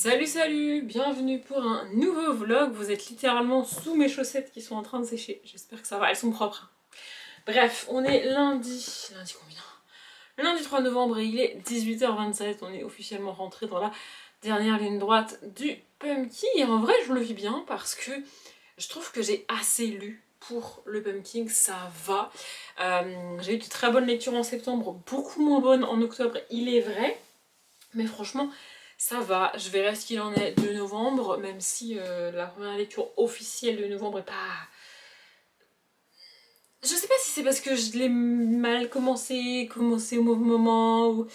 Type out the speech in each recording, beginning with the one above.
Salut, bienvenue pour un nouveau vlog. Vous êtes littéralement sous mes chaussettes qui sont en train de sécher. J'espère que ça va, elles sont propres. Bref, on est lundi combien? Lundi 3 novembre et il est 18h27. On est officiellement rentré dans la dernière ligne droite du pumpkin. Et en vrai, je le vis bien parce que je trouve que j'ai assez lu pour le pumpkin, ça va. J'ai eu de très bonnes lectures en septembre, beaucoup moins bonnes en octobre, il est vrai. Mais franchement, ça va, je verrai ce qu'il en est de novembre, même si la première lecture officielle de novembre est pas... Je sais pas si c'est parce que je l'ai mal commencé au mauvais moment, ou...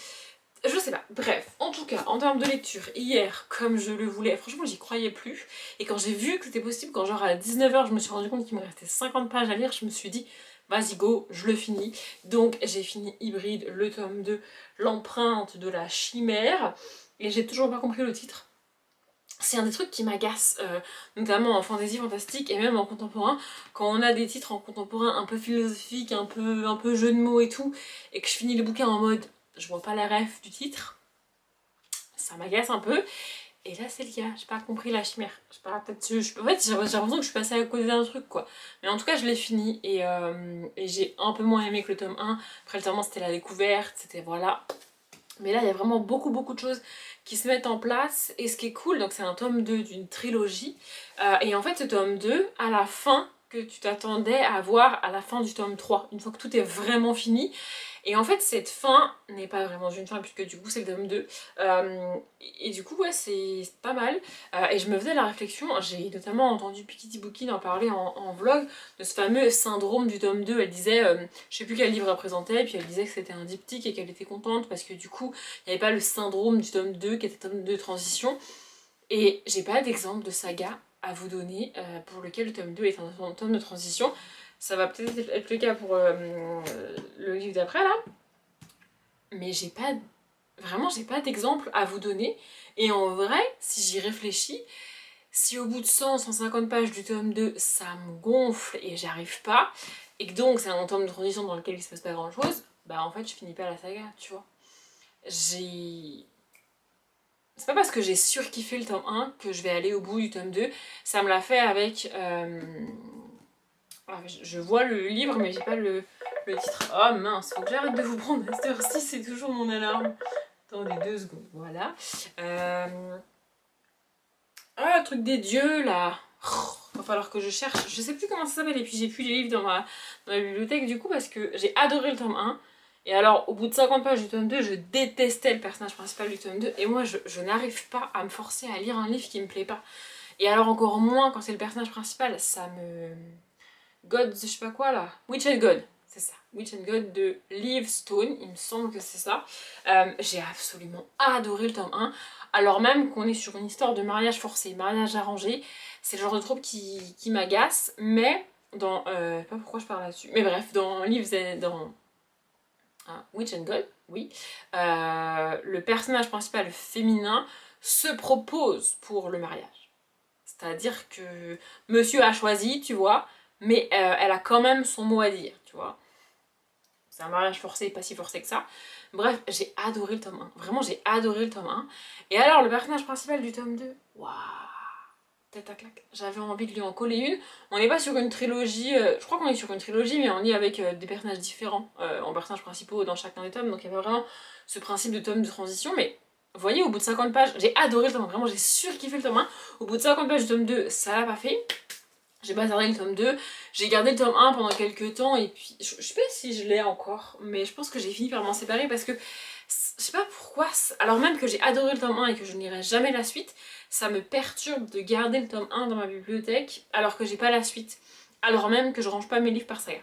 Je sais pas, bref, en tout cas, en termes de lecture, hier, comme je le voulais, franchement j'y croyais plus. Et quand j'ai vu que c'était possible, quand genre à 19h je me suis rendu compte qu'il me restait 50 pages à lire, je me suis dit, vas-y go, je le finis. Donc j'ai fini Hybride, le tome 2, l'empreinte de la chimère. Et j'ai toujours pas compris le titre. C'est un des trucs qui m'agace, notamment en fantasy fantastique et même en contemporain, quand on a des titres en contemporain un peu philosophiques, un peu jeu de mots et tout, et que je finis le bouquin en mode je vois pas la ref du titre, ça m'agace un peu. Et là c'est le cas, j'ai pas compris la chimère. En fait j'ai l'impression que je suis passée à côté d'un truc quoi. Mais en tout cas je l'ai fini et j'ai un peu moins aimé que le tome 1. Après le tome 1 c'était la découverte, c'était voilà. Mais là, il y a vraiment beaucoup de choses qui se mettent en place. Et ce qui est cool, donc c'est un tome 2 d'une trilogie. Et en fait, ce tome 2, à la fin que tu t'attendais à voir à la fin du tome 3, une fois que tout est vraiment fini. Et en fait, cette fin n'est pas vraiment une fin, puisque du coup, c'est le tome 2. Et du coup, ouais, c'est pas mal. Et je me faisais la réflexion, j'ai notamment entendu Piketty Bookin en parler en vlog, de ce fameux syndrome du tome 2. Elle disait, je sais plus quel livre elle présentait, puis elle disait que c'était un diptyque et qu'elle était contente parce que du coup, il n'y avait pas le syndrome du tome 2 qui était tome 2 de transition. Et j'ai pas d'exemple de saga à vous donner pour lequel le tome 2 est un tome de transition. Ça va peut-être être le cas pour le livre d'après là. Mais j'ai pas... Vraiment, j'ai pas d'exemple à vous donner. Et en vrai, si j'y réfléchis, si au bout de 100-150 pages du tome 2, ça me gonfle et j'arrive pas, et que donc c'est un tome de transition dans lequel il se passe pas grand chose, bah en fait je finis pas la saga, tu vois. J'ai... C'est pas parce que j'ai surkiffé le tome 1 que je vais aller au bout du tome 2. Ça me l'a fait avec... Je vois le livre mais j'ai pas le titre. Oh mince, faut que j'arrête de vous prendre à cette heure-ci, c'est toujours mon alarme. Attendez 2 secondes, voilà. Ah, le truc des dieux là. Va falloir que je cherche. Je sais plus comment ça s'appelle. Et puis j'ai plus les livres dans ma bibliothèque du coup parce que j'ai adoré le tome 1. Et alors, au bout de 50 pages du tome 2, je détestais le personnage principal du tome 2. Et moi, je n'arrive pas à me forcer à lire un livre qui me plaît pas. Et alors, encore moins quand c'est le personnage principal, ça me. God, je sais pas quoi là. Witch and God, c'est ça. Witch and God de Liv Stone, il me semble que c'est ça. J'ai absolument adoré le tome 1. Alors même qu'on est sur une histoire de mariage forcé, mariage arrangé, c'est le genre de trope qui m'agace, mais dans... je sais pas pourquoi je parle là-dessus, mais bref, dans Liv and... dans Witch and God, oui, le personnage principal féminin se propose pour le mariage. C'est-à-dire que monsieur a choisi, tu vois, mais elle a quand même son mot à dire, tu vois. C'est un mariage forcé, pas si forcé que ça. Bref, j'ai adoré le tome 1. Vraiment, j'ai adoré le tome 1. Et alors, le personnage principal du tome 2, waouh, tête à claque. J'avais envie de lui en coller une. On n'est pas sur une trilogie, je crois qu'on est sur une trilogie, mais on y est avec des personnages différents en personnages principaux dans chacun des tomes. Donc il y avait vraiment ce principe de tome de transition, mais... Vous voyez, au bout de 50 pages, j'ai adoré le tome 1, vraiment j'ai surkiffé le tome 1. Au bout de 50 pages du tome 2, ça l'a pas fait. J'ai pas gardé le tome 2, j'ai gardé le tome 1 pendant quelques temps et puis je sais pas si je l'ai encore, mais je pense que j'ai fini par m'en séparer parce que je sais pas pourquoi, alors même que j'ai adoré le tome 1 et que je n'irai jamais la suite, ça me perturbe de garder le tome 1 dans ma bibliothèque alors que j'ai pas la suite, alors même que je range pas mes livres par saga.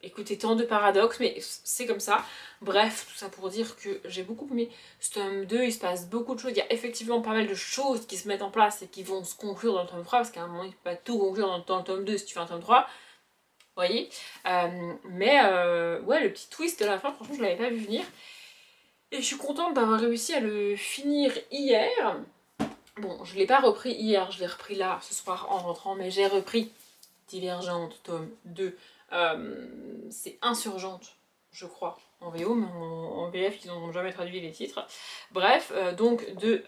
Écoutez, tant de paradoxes, mais c'est comme ça. Bref, tout ça pour dire que j'ai beaucoup aimé ce tome 2, il se passe beaucoup de choses, il y a effectivement pas mal de choses qui se mettent en place et qui vont se conclure dans le tome 3, parce qu'à un moment il ne peut pas tout conclure dans le tome 2 si tu fais un tome 3, vous voyez. Ouais, le petit twist de la fin, franchement je l'avais pas vu venir. Et je suis contente d'avoir réussi à le finir hier. Bon, je l'ai pas repris hier, je l'ai repris là, ce soir en rentrant, mais j'ai repris Divergente, tome 2. C'est Insurgente, je crois, en VO, mais en VF ils n'ont jamais traduit les titres. Bref, donc de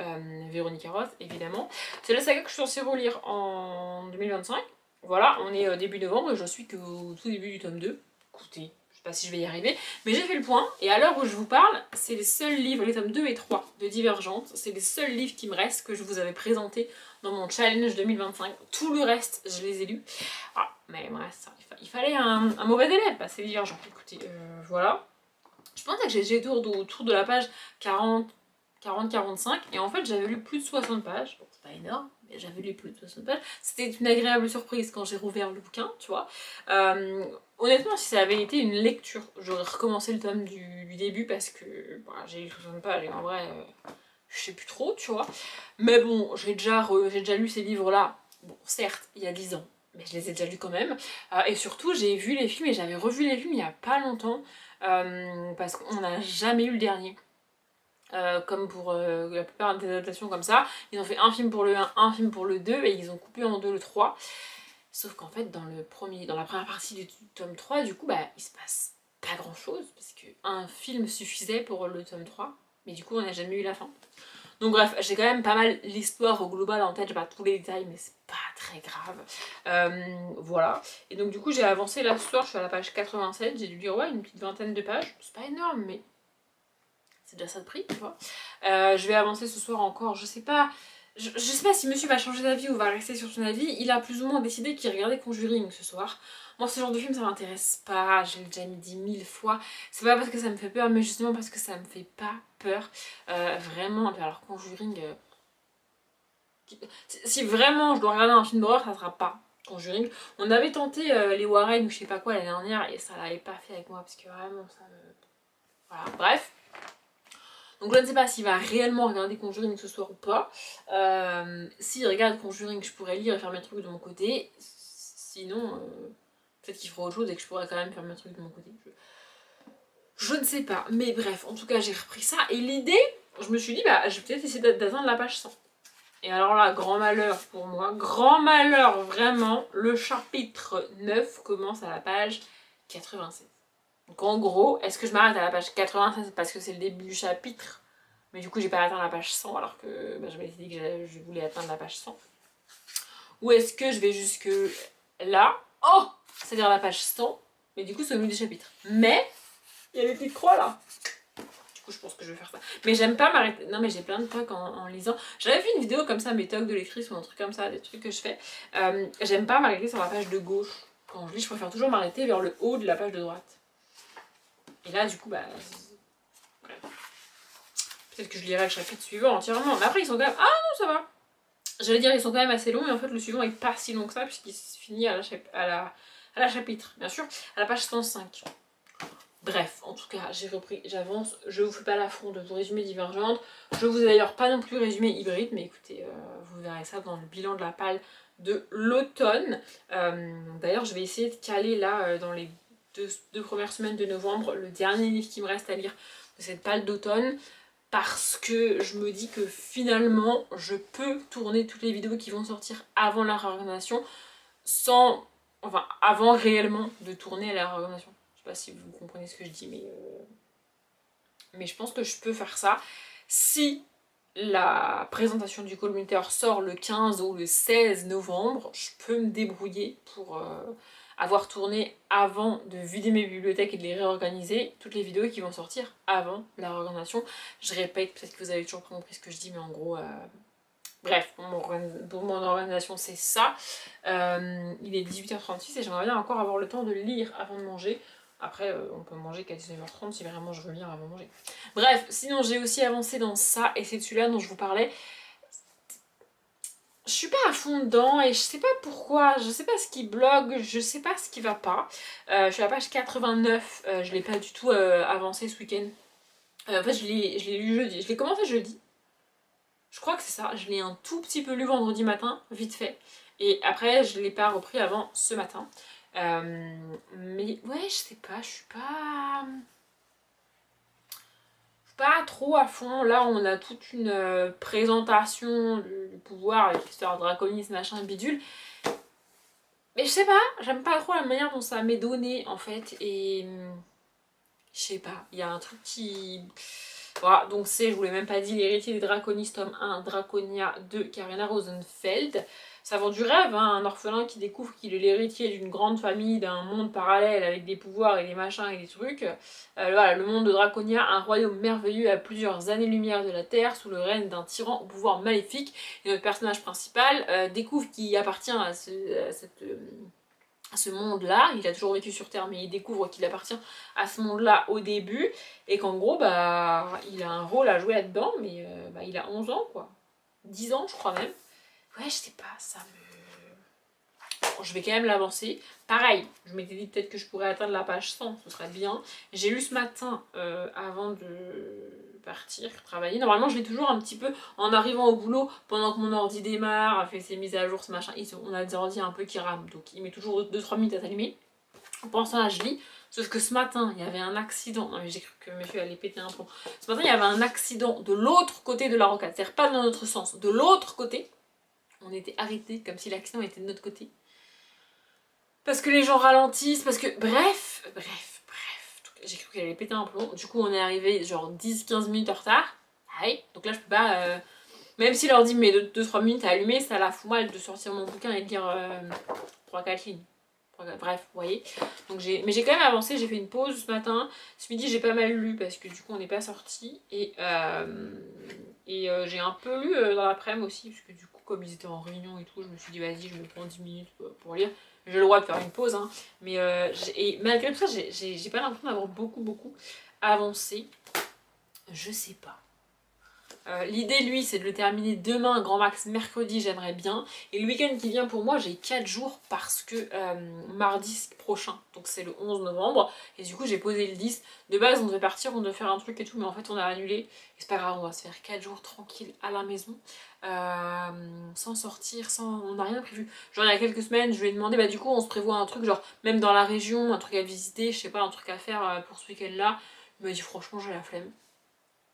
Véronica Roth évidemment. C'est la saga que je suis censée relire en 2025. Voilà, on est début novembre et je suis qu'au tout début du tome 2. Écoutez, je sais pas si je vais y arriver, mais j'ai fait le point, et à l'heure où je vous parle, c'est les seuls livres, les tomes 2 et 3 de Divergente, c'est les seuls livres qui me restent que je vous avais présentés dans mon challenge 2025. Tout le reste, je les ai lus. Ah, mais bref, ça, il fallait un mauvais élève, bah, c'est Divergente. Écoutez, voilà. Je pensais que j'ai été autour de la page 40-45, et en fait j'avais lu plus de 60 pages, bon, c'est pas énorme, mais j'avais lu plus de 60 pages. C'était une agréable surprise quand j'ai rouvert le bouquin, tu vois. Honnêtement, si ça avait été une lecture, j'aurais recommencé le tome du début parce que bah, j'ai lu 60 pages et en vrai, je sais plus trop, tu vois. Mais bon, j'ai déjà lu ces livres-là, bon, certes, il y a 10 ans, mais je les ai déjà lus quand même. Et surtout, j'ai vu les films et j'avais revu les films il y a pas longtemps, parce qu'on n'a jamais eu le dernier. Comme pour la plupart des adaptations comme ça, ils ont fait un film pour le 1, un film pour le 2, et ils ont coupé en deux le 3. Sauf qu'en fait, dans la première partie du tome 3, du coup, bah, il se passe pas grand chose, parce qu'un film suffisait pour le tome 3, mais du coup, on n'a jamais eu la fin. Donc bref, j'ai quand même pas mal l'histoire au global en tête, j'ai pas tous les détails, mais c'est pas très grave. Voilà. Et donc du coup, j'ai avancé là ce soir, je suis à la page 87, j'ai dû lire ouais, une petite vingtaine de pages. C'est pas énorme, mais c'est déjà ça de prix, tu vois. Je vais avancer ce soir encore, je sais pas. Je sais pas si monsieur va changer d'avis ou va rester sur son avis. Il a plus ou moins décidé qu'il regardait Conjuring ce soir. Moi, ce genre de film, ça m'intéresse pas. J'ai déjà dit 1000 fois. C'est pas parce que ça me fait peur, mais justement parce que ça me fait pas peur. Vraiment, alors Conjuring... Si vraiment je dois regarder un film d'horreur, ça sera pas Conjuring. On avait tenté les Warren ou je sais pas quoi l'année dernière et ça l'avait pas fait avec moi parce que vraiment ça me... Voilà, bref. Donc je ne sais pas s'il va réellement regarder Conjuring ce soir ou pas. S'il regarde Conjuring, je pourrais lire et faire mes trucs de mon côté. Sinon, peut-être qu'il fera autre chose et que je pourrais quand même faire mes trucs de mon côté. Je ne sais pas. Mais bref, en tout cas, j'ai repris ça. Et l'idée, je me suis dit, bah, je vais peut-être essayer d'atteindre la page 100. Et alors là, grand malheur pour moi. Grand malheur, vraiment. Le chapitre 9 commence à la page 87. Donc en gros, est-ce que je m'arrête à la page 96 parce que c'est le début du chapitre, mais du coup j'ai pas atteint la page 100 alors que bah, j'avais dit que je voulais atteindre la page 100. Ou est-ce que je vais jusque là, oh, c'est-à-dire la page 100, mais du coup c'est au milieu du chapitre. Mais il y a les petites croix là. Du coup je pense que je vais faire ça. Mais j'aime pas m'arrêter, non mais j'ai plein de trucs en lisant. J'avais vu une vidéo comme ça, mes tocs de lectrice ou un truc comme ça, des trucs que je fais. J'aime pas m'arrêter sur la page de gauche. Quand je lis, je préfère toujours m'arrêter vers le haut de la page de droite. Et là, du coup, bah... Bref. Peut-être que je lirai le chapitre suivant entièrement. Mais après, ils sont quand même... Ah non, ça va. J'allais dire, ils sont quand même assez longs, mais en fait, le suivant est pas si long que ça, puisqu'il se finit à la chapitre, bien sûr, à la page 105. Bref, en tout cas, j'ai repris, j'avance. Je vous fais pas l'affront de vous résumer Divergente. Je vous ai d'ailleurs pas non plus résumé Hybride, mais écoutez, vous verrez ça dans le bilan de la palle de l'automne. D'ailleurs, je vais essayer de caler là, dans les deux premières semaines de novembre, le dernier livre qui me reste à lire de cette palle d'automne, parce que je me dis que finalement je peux tourner toutes les vidéos qui vont sortir avant la réorganisation sans... enfin avant réellement de tourner à la réorganisation. Je sais pas si vous comprenez ce que je dis, mais je pense que je peux faire ça si la présentation du Call sort le 15 ou le 16 novembre, je peux me débrouiller pour avoir tourné avant de vider mes bibliothèques et de les réorganiser, toutes les vidéos qui vont sortir avant la réorganisation. Je répète, peut-être que vous avez toujours pas compris ce que je dis, mais en gros, bref, pour mon organisation c'est ça. Il est 18h36 et j'aimerais bien encore avoir le temps de lire avant de manger. Après, on peut manger qu'à 19h30 si vraiment je veux lire avant de manger. Bref, sinon j'ai aussi avancé dans ça, et c'est celui-là dont je vous parlais. Je suis pas à fond dedans et je sais pas pourquoi, je sais pas ce qui bloque, je sais pas ce qui va pas. Je suis à la page 89, je l'ai pas du tout avancé ce week-end. En fait, je l'ai lu jeudi, je l'ai commencé jeudi. Je crois que c'est ça, je l'ai un tout petit peu lu vendredi matin, vite fait. Et après, je l'ai pas repris avant ce matin. Mais ouais, je sais pas, je suis pas trop à fond. Là, on a toute une présentation du pouvoir, l'histoire draconiste, machin, bidule. Mais je sais pas, j'aime pas trop la manière dont ça m'est donné, en fait. Et Je sais pas, il y a un truc qui... Voilà, donc c'est, je vous l'ai même pas dit, l'héritier des Draconis, tome 1, Draconia de Karina Rosenfeld. Ça vend du rêve, hein, un orphelin qui découvre qu'il est l'héritier d'une grande famille, d'un monde parallèle avec des pouvoirs et des machins et des trucs. Voilà, le monde de Draconia, un royaume merveilleux à plusieurs années-lumière de la Terre, sous le règne d'un tyran au pouvoir maléfique. Et notre personnage principal découvre qu'il appartient à ce monde-là, il a toujours vécu sur Terre, mais il découvre qu'il appartient à ce monde-là au début, et qu'en gros, bah, il a un rôle à jouer là-dedans, mais bah, il a 11 ans, quoi. 10 ans, je crois même. Ouais, je sais pas, ça me... Bon, je vais quand même l'avancer. Pareil, je m'étais dit peut-être que je pourrais atteindre la page 100, ce serait bien. J'ai lu ce matin, avant de partir travailler. Normalement, je l'ai toujours un petit peu en arrivant au boulot, pendant que mon ordi démarre, a fait ses mises à jour, ce machin. On a des ordi un peu qui rament, donc il met toujours 2-3 minutes à s'allumer. Pendant ça, je lis. Sauf que ce matin, il y avait un accident. Non, mais j'ai cru que monsieur allait péter un plomb. Ce matin, il y avait un accident de l'autre côté de la rocade. C'est-à-dire pas dans notre sens, de l'autre côté. On était arrêtés comme si l'accident était de notre côté. Parce que les gens ralentissent, parce que... Bref. J'ai cru qu'elle allait péter un plomb. Du coup, on est arrivé genre 10-15 minutes en retard. Aïe. Donc là, je peux pas... Même si l'ordi met 2-3 minutes à allumer, ça la fout mal de sortir mon bouquin et de lire 3-4 lignes. Bref, vous voyez. Donc mais j'ai quand même avancé, j'ai fait une pause ce matin. Ce midi, j'ai pas mal lu parce que du coup, on n'est pas sorti. Et j'ai un peu lu dans l'après-midi aussi, parce que du coup, comme ils étaient en réunion et tout, je me suis dit, vas-y, je me prends 10 minutes pour lire. J'ai le droit de faire une pause, hein. Mais et malgré tout ça, j'ai pas l'impression d'avoir beaucoup avancé. Je sais pas. L'idée, lui, c'est de le terminer demain, grand max mercredi, j'aimerais bien. Et le week-end qui vient pour moi, j'ai 4 jours parce que mardi prochain, donc c'est le 11 novembre, et du coup j'ai posé le 10. De base, on devait partir, on devait faire un truc et tout, mais en fait on a annulé. Et c'est pas grave, on va se faire 4 jours tranquille à la maison, sans sortir, on n'a rien prévu. Genre il y a quelques semaines, je lui ai demandé, bah du coup on se prévoit un truc, genre même dans la région, un truc à visiter, je sais pas, un truc à faire pour ce week-end-là. Il m'a dit franchement, j'ai la flemme.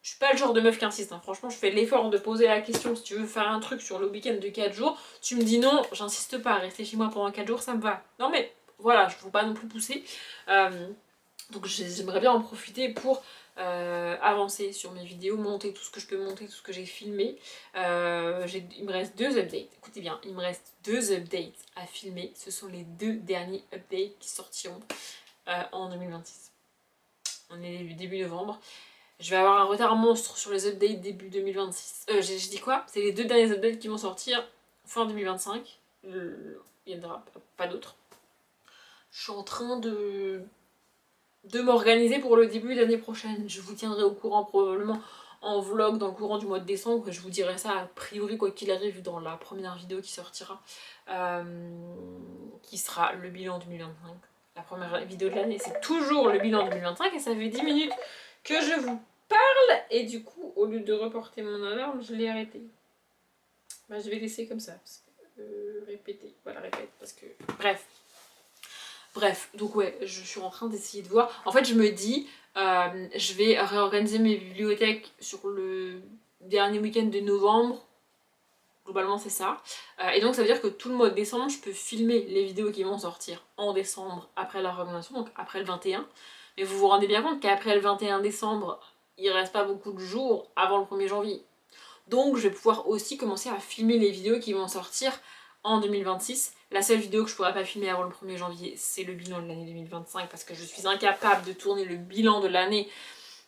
Je suis pas le genre de meuf qui insiste, hein. Franchement je fais l'effort de poser la question si tu veux faire un truc sur le week-end de 4 jours. Tu me dis non, j'insiste pas, rester chez moi pendant 4 jours ça me va. Non mais voilà, je ne veux pas non plus pousser. Donc j'aimerais bien en profiter pour avancer sur mes vidéos, monter tout ce que je peux monter, tout ce que j'ai filmé. Il me reste 2 updates, écoutez bien, il me reste 2 updates à filmer. Ce sont les 2 derniers updates qui sortiront en 2026. On est début novembre. Je vais avoir un retard monstre sur les updates début 2026. J'ai dit quoi? C'est les 2 derniers updates qui vont sortir fin 2025. Il n'y en aura pas d'autres. Je suis en train de m'organiser pour le début de l'année prochaine. Je vous tiendrai au courant probablement en vlog dans le courant du mois de décembre. Je vous dirai ça a priori quoi qu'il arrive dans la première vidéo qui sortira. Qui sera le bilan 2025. La première vidéo de l'année, c'est toujours le bilan 2025 et ça fait 10 minutes que je vous parle et du coup au lieu de reporter mon alarme je l'ai arrêté. Bah, je vais laisser comme ça parce que, répéter, voilà répète parce que bref donc ouais je suis en train d'essayer de voir. En fait je me dis je vais réorganiser mes bibliothèques sur le dernier week-end de novembre. Globalement c'est ça. Et donc ça veut dire que tout le mois de décembre je peux filmer les vidéos qui vont sortir en décembre après la réorganisation, donc après le 21. Mais vous vous rendez bien compte qu'après le 21 décembre, il reste pas beaucoup de jours avant le 1er janvier. Donc je vais pouvoir aussi commencer à filmer les vidéos qui vont sortir en 2026. La seule vidéo que je pourrais pas filmer avant le 1er janvier, c'est le bilan de l'année 2025 parce que je suis incapable de tourner le bilan de l'année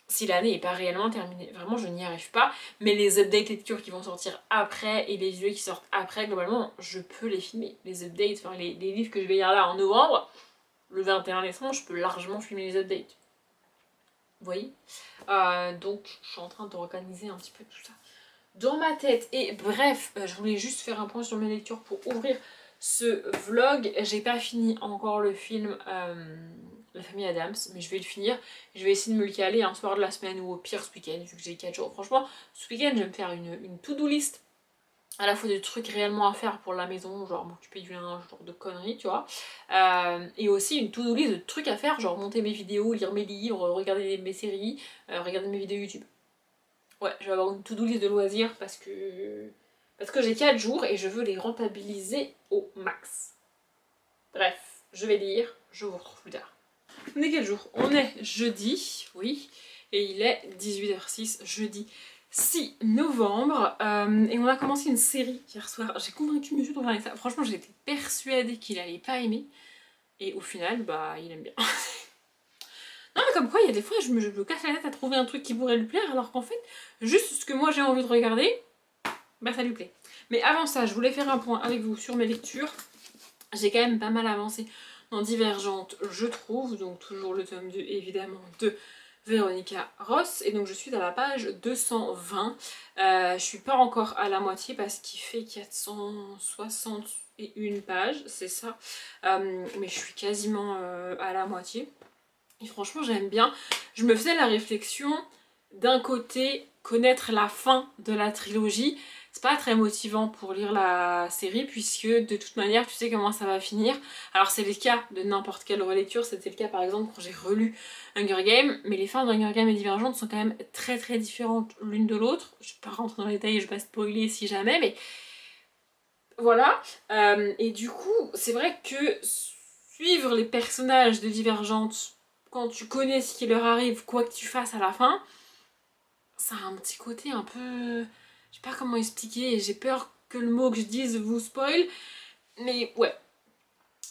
si l'année n'est pas réellement terminée. Vraiment, je n'y arrive pas. Mais les updates lectures qui vont sortir après et les vidéos qui sortent après, globalement, je peux les filmer. Les updates, enfin les livres que je vais lire là en novembre, le 21 décembre, je peux largement filmer les updates. Vous voyez donc, je suis en train de organiser un petit peu tout ça dans ma tête. Et bref, je voulais juste faire un point sur mes lectures pour ouvrir ce vlog. J'ai pas fini encore le film La famille Adams, mais je vais le finir. Je vais essayer de me le caler un soir de la semaine ou au pire ce week-end, vu que j'ai 4 jours. Franchement, ce week-end, je vais me faire une to-do list à la fois de trucs réellement à faire pour la maison, genre m'occuper du linge, genre de conneries, tu vois. Et aussi une to-do list de trucs à faire, genre monter mes vidéos, lire mes livres, regarder mes séries, regarder mes vidéos YouTube. Ouais, je vais avoir une to-do list de loisirs parce que j'ai 4 jours et je veux les rentabiliser au max. Bref, je vais lire, je vous retrouve plus tard. On est quel jour? On est jeudi, oui, et il est 18h06, jeudi 6 novembre, et on a commencé une série hier soir. J'ai convaincu monsieur de regarder ça. Franchement, j'étais persuadée qu'il allait pas aimer, et au final, bah, il aime bien. Non mais comme quoi, il y a des fois, je me casse la tête à trouver un truc qui pourrait lui plaire, alors qu'en fait, juste ce que moi j'ai envie de regarder, bah ça lui plaît. Mais avant ça, je voulais faire un point avec vous sur mes lectures. J'ai quand même pas mal avancé dans Divergente, je trouve, donc toujours le tome 2 évidemment de Véronica Ross, et donc je suis dans la page 220. Je suis pas encore à la moitié parce qu'il fait 461 pages, c'est ça, mais je suis quasiment à la moitié. Et franchement j'aime bien. Je me faisais la réflexion, d'un côté, connaître la fin de la trilogie, c'est pas très motivant pour lire la série puisque de toute manière tu sais comment ça va finir. Alors c'est le cas de n'importe quelle relecture, c'était le cas par exemple quand j'ai relu Hunger Games, mais les fins de Hunger Games et Divergente sont quand même très très différentes l'une de l'autre. Je vais pas rentrer dans les détails, je vais pas spoiler si jamais, mais voilà. Et du coup c'est vrai que suivre les personnages de Divergente quand tu connais ce qui leur arrive, quoi que tu fasses à la fin, ça a un petit côté un peu... Je sais pas comment expliquer, j'ai peur que le mot que je dise vous spoil, mais ouais.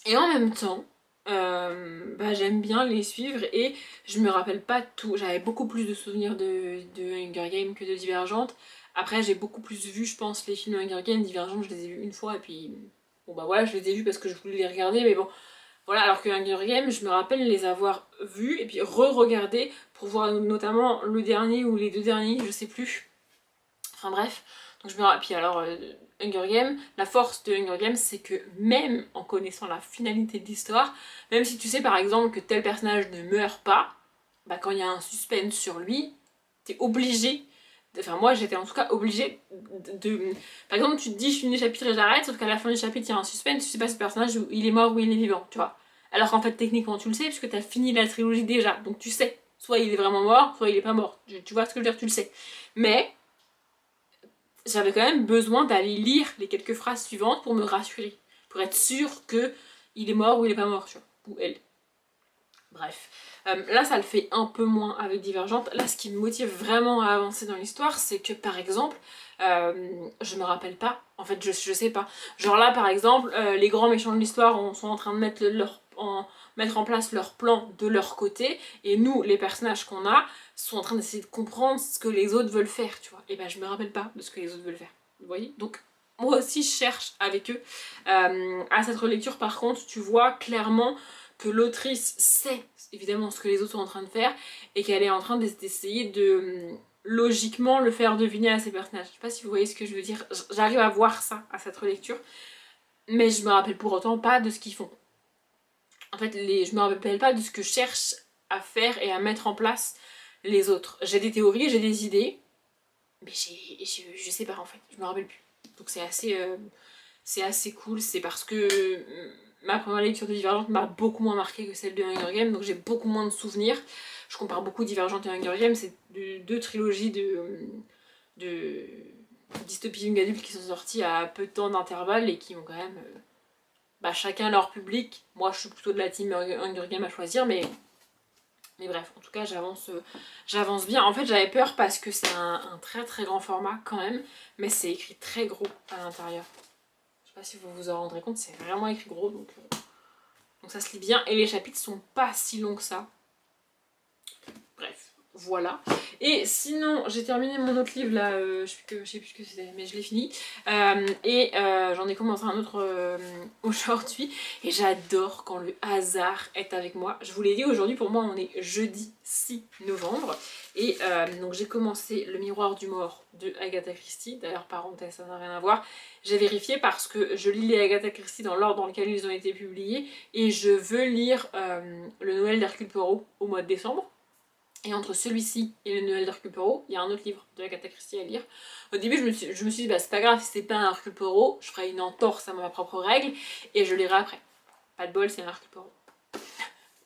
Et en même temps, bah, j'aime bien les suivre et je me rappelle pas tout. J'avais beaucoup plus de souvenirs de Hunger Games que de Divergente. Après, j'ai beaucoup plus vu, je pense, les films Hunger Games. Divergente, je les ai vus une fois et puis... Bon bah voilà, je les ai vus parce que je voulais les regarder, mais bon... Voilà, alors que Hunger Games, je me rappelle les avoir vus et puis re-regarder pour voir notamment le dernier ou les deux derniers, je sais plus. Enfin bref, donc je me rappelle. Puis alors, Hunger Games, la force de Hunger Games, c'est que même en connaissant la finalité de l'histoire, même si tu sais par exemple que tel personnage ne meurt pas, bah quand il y a un suspense sur lui, t'es obligé. Enfin moi j'étais en tout cas obligée de... Par exemple tu te dis je finis le chapitre et j'arrête, sauf qu'à la fin du chapitre il y a un suspense, tu sais pas si ce personnage il est mort ou il est vivant, tu vois. Alors qu'en fait techniquement tu le sais puisque t'as fini la trilogie déjà, donc tu sais. Soit il est vraiment mort, soit il est pas mort. Tu vois ce que je veux dire, tu le sais. Mais j'avais quand même besoin d'aller lire les quelques phrases suivantes pour me rassurer. Pour être sûre que il est mort ou il est pas mort, tu vois. Ou elle. Bref. Là, ça le fait un peu moins avec Divergente. Là, ce qui me motive vraiment à avancer dans l'histoire, c'est que, par exemple, je me rappelle pas. En fait, je sais pas. Genre là, par exemple, les grands méchants de l'histoire sont en train de mettre en place leur plan de leur côté. Et nous, les personnages qu'on a, sont en train d'essayer de comprendre ce que les autres veulent faire, tu vois. Et ben, je me rappelle pas de ce que les autres veulent faire. Vous voyez? Donc, moi aussi, je cherche avec eux. À cette relecture, par contre, tu vois clairement que l'autrice sait évidemment ce que les autres sont en train de faire et qu'elle est en train d'essayer de logiquement le faire deviner à ses personnages. Je sais pas si vous voyez ce que je veux dire. J'arrive à voir ça à cette relecture, mais je me rappelle pour autant pas de ce qu'ils font. En fait, je me rappelle pas de ce que cherchent à faire et à mettre en place les autres. J'ai des théories, j'ai des idées, mais je sais pas en fait, je me rappelle plus. Donc c'est assez cool, c'est parce que ma première lecture de Divergente m'a beaucoup moins marqué que celle de Hunger Games, donc j'ai beaucoup moins de souvenirs. Je compare beaucoup Divergente et Hunger Games, c'est deux trilogies de dystopies young adultes qui sont sorties à peu de temps d'intervalle et qui ont quand même bah, chacun leur public. Moi je suis plutôt de la team Hunger Games à choisir, mais bref, en tout cas j'avance bien. En fait j'avais peur parce que c'est un très très grand format quand même, mais c'est écrit très gros à l'intérieur. Je sais pas si vous vous en rendrez compte, c'est vraiment écrit gros, donc ça se lit bien. Et les chapitres sont pas si longs que ça. Bref, voilà. Et sinon, j'ai terminé mon autre livre là, je sais plus ce que c'était, mais je l'ai fini. J'en ai commencé un autre aujourd'hui. Et j'adore quand le hasard est avec moi. Je vous l'ai dit, aujourd'hui pour moi on est jeudi 6 novembre. Et donc j'ai commencé Le Miroir du Mort de Agatha Christie. D'ailleurs, parenthèse, ça n'a rien à voir. J'ai vérifié parce que je lis les Agatha Christie dans l'ordre dans lequel ils ont été publiés. Et je veux lire Le Noël d'Hercule Poirot au mois de décembre. Et entre celui-ci et le Noël d'Hercule Poirot, il y a un autre livre de Agatha Christie à lire. Au début, je me suis dit, bah c'est pas grave si c'est pas un Hercule Poirot, je ferai une entorse à ma propre règle et je lirai après. Pas de bol, c'est un Hercule Poirot. Donc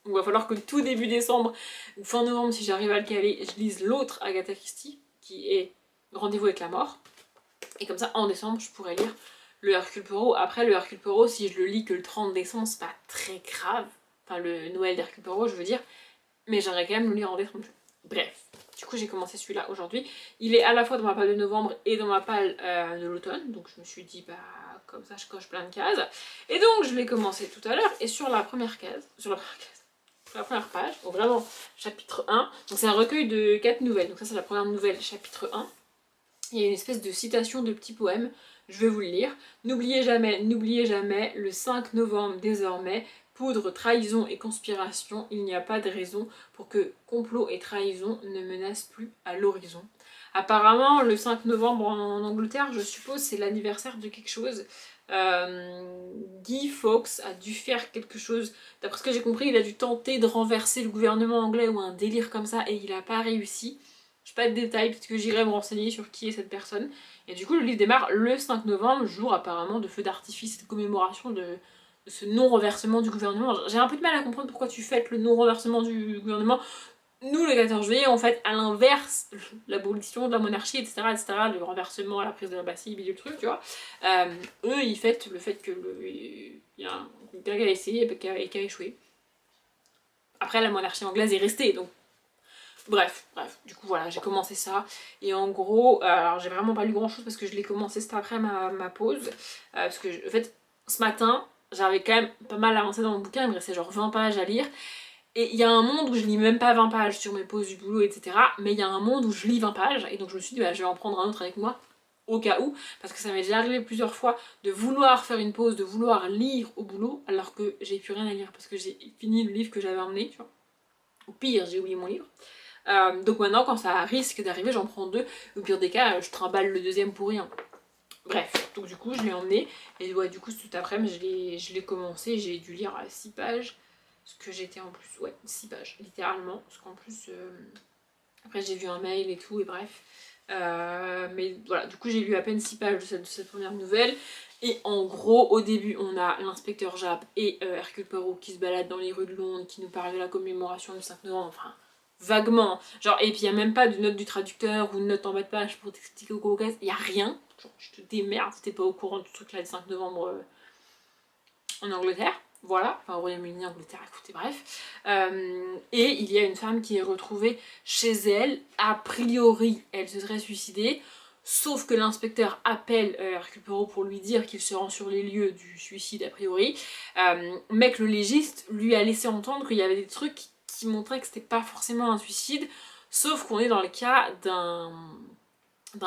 il va falloir que tout début décembre ou fin novembre, si j'arrive à le caler, je lise l'autre Agatha Christie, qui est Rendez-vous avec la mort. Et comme ça, en décembre, je pourrais lire le Hercule Poirot. Après, le Hercule Poirot, si je le lis que le 30 décembre, c'est pas très grave. enfin le Noël d'Hercule Poirot je veux dire, mais j'aimerais quand même le lire en décembre. Bref, du coup j'ai commencé celui-là aujourd'hui. Il est à la fois dans ma palle de novembre et dans ma palle de l'automne, donc je me suis dit bah comme ça je coche plein de cases. Et donc je l'ai commencé tout à l'heure et sur la première première page, donc vraiment chapitre 1, donc c'est un recueil de 4 nouvelles, donc ça c'est la première nouvelle, chapitre 1. Il y a une espèce de citation de petit poème, je vais vous le lire. N'oubliez jamais, le 5 novembre désormais, poudre, trahison et conspiration, il n'y a pas de raison pour que complot et trahison ne menacent plus à l'horizon. Apparemment, le 5 novembre en Angleterre, je suppose, c'est l'anniversaire de quelque chose. Guy Fawkes a dû faire quelque chose. D'après ce que j'ai compris, il a dû tenter de renverser le gouvernement anglais ou un délire comme ça et il n'a pas réussi. Je n'ai pas de détails, peut-être que j'irai me renseigner sur qui est cette personne. Et du coup, le livre démarre le 5 novembre, jour apparemment de feu d'artifice et de commémoration de ce non-renversement du gouvernement. J'ai un peu de mal à comprendre pourquoi tu fêtes le non-renversement du gouvernement. Nous, le 14 juillet, on fête à l'inverse l'abolition de la monarchie, etc., le renversement à la prise de la Bastille, bidule le truc, tu vois. Eux, ils fêtent le fait que il y a quelqu'un qui a essayé et qui a échoué. Après, la monarchie anglaise est restée, donc bref, du coup voilà, j'ai commencé ça, et en gros, alors j'ai vraiment pas lu grand chose parce que je l'ai commencé cet après ma pause, parce que en fait, ce matin, j'avais quand même pas mal avancé dans mon bouquin, il me restait genre 20 pages à lire, et il y a un monde où je lis même pas 20 pages sur mes pauses du boulot, etc., mais il y a un monde où je lis 20 pages, et donc je me suis dit, bah, je vais en prendre un autre avec moi, au cas où, parce que ça m'est déjà arrivé plusieurs fois de vouloir faire une pause, de vouloir lire au boulot, alors que j'ai plus rien à lire, parce que j'ai fini le livre que j'avais emmené, tu vois. Au pire, j'ai oublié mon livre. Donc maintenant, quand ça risque d'arriver, j'en prends deux. Au pire des cas, je trimballe le deuxième pour rien. Bref, donc du coup, je l'ai emmené. Et ouais, du coup, tout après-midi, je l'ai commencé. J'ai dû lire 6 pages. Parce que j'étais en plus... Ouais, 6 pages, littéralement. Parce qu'en plus... Après, j'ai vu un mail et tout, et bref. Mais voilà, du coup, j'ai lu à peine 6 pages de cette première nouvelle. Et en gros, au début, on a l'inspecteur Japp et Hercule Poirot qui se baladent dans les rues de Londres, qui nous parlent de la commémoration du 5 novembre, enfin... vaguement, genre, et puis il n'y a même pas de note du traducteur ou de note en bas de page pour t'expliquer au caucase, il n'y a rien, genre, je te démerde si t'es pas au courant du truc là du 5 novembre en Angleterre, voilà, enfin au Royaume-Uni, Angleterre, écoutez, bref. Et il y a une femme qui est retrouvée chez elle, a priori elle se serait suicidée, sauf que l'inspecteur appelle Hercule Poirot pour lui dire qu'il se rend sur les lieux du suicide a priori, mais que le légiste lui a laissé entendre qu'il y avait des trucs qui montraient que c'était pas forcément un suicide, sauf qu'on est dans le cas d'un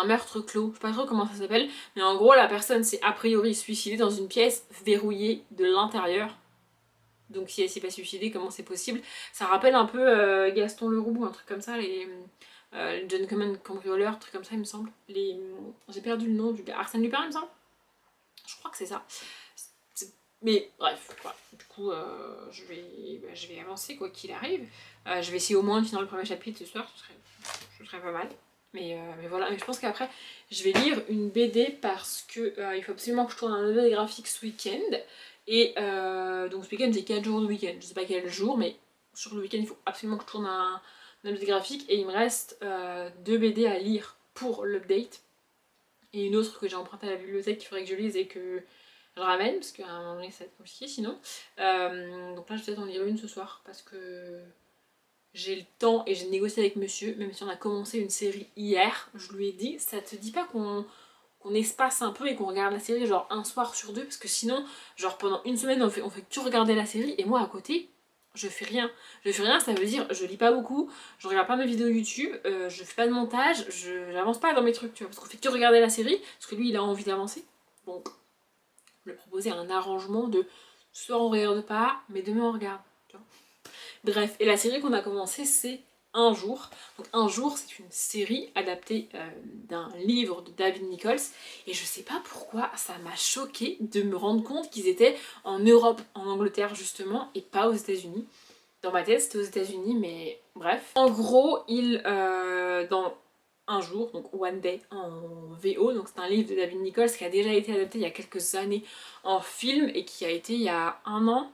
meurtre clos, je sais pas trop comment ça s'appelle, mais en gros la personne s'est a priori suicidée dans une pièce verrouillée de l'intérieur. Donc si elle s'est pas suicidée, comment c'est possible? Ça rappelle un peu Gaston Leroux, un truc comme ça, les Gentleman cambrioleur, truc comme ça il me semble. J'ai perdu le nom du gars, Arsène Lupin il me semble? Je crois que c'est ça. Mais bref, voilà. Du coup je vais avancer quoi qu'il arrive. Je vais essayer au moins de finir le premier chapitre ce soir, ce serait pas mal. Mais voilà, mais je pense qu'après je vais lire une BD parce que il faut absolument que je tourne un novel graphique ce week-end. Et donc ce week-end j'ai 4 jours de week-end, je sais pas quel jour, mais sur le week-end il faut absolument que je tourne un novel graphique et il me reste 2 BD à lire pour l'update. Et une autre que j'ai empruntée à la bibliothèque qu'il faudrait que je lise et que je ramène, parce qu'à un moment donné ça va être compliqué sinon. Donc là je vais peut-être en lire une ce soir parce que j'ai le temps et j'ai négocié avec monsieur, même si on a commencé une série hier, je lui ai dit, ça te dit pas qu'on espace un peu et qu'on regarde la série genre un soir sur deux, parce que sinon, genre pendant une semaine on fait que tu regarder la série et moi à côté, je fais rien. Je fais rien, ça veut dire je lis pas beaucoup, je regarde pas mes vidéos YouTube, je fais pas de montage, j'avance pas dans mes trucs, tu vois, parce qu'on fait que regarder la série, parce que lui il a envie d'avancer. Donc, je lui ai proposé un arrangement de ce soir on regarde pas, mais demain on regarde, tu vois. Bref, et la série qu'on a commencé c'est Un jour. Donc Un jour c'est une série adaptée d'un livre de David Nichols et je sais pas pourquoi ça m'a choquée de me rendre compte qu'ils étaient en Europe, en Angleterre justement et pas aux États-Unis. Dans ma tête c'était aux États-Unis mais bref. En gros dans Un jour, donc One Day en VO, donc c'est un livre de David Nichols qui a déjà été adapté il y a quelques années en film et qui a été il y a un an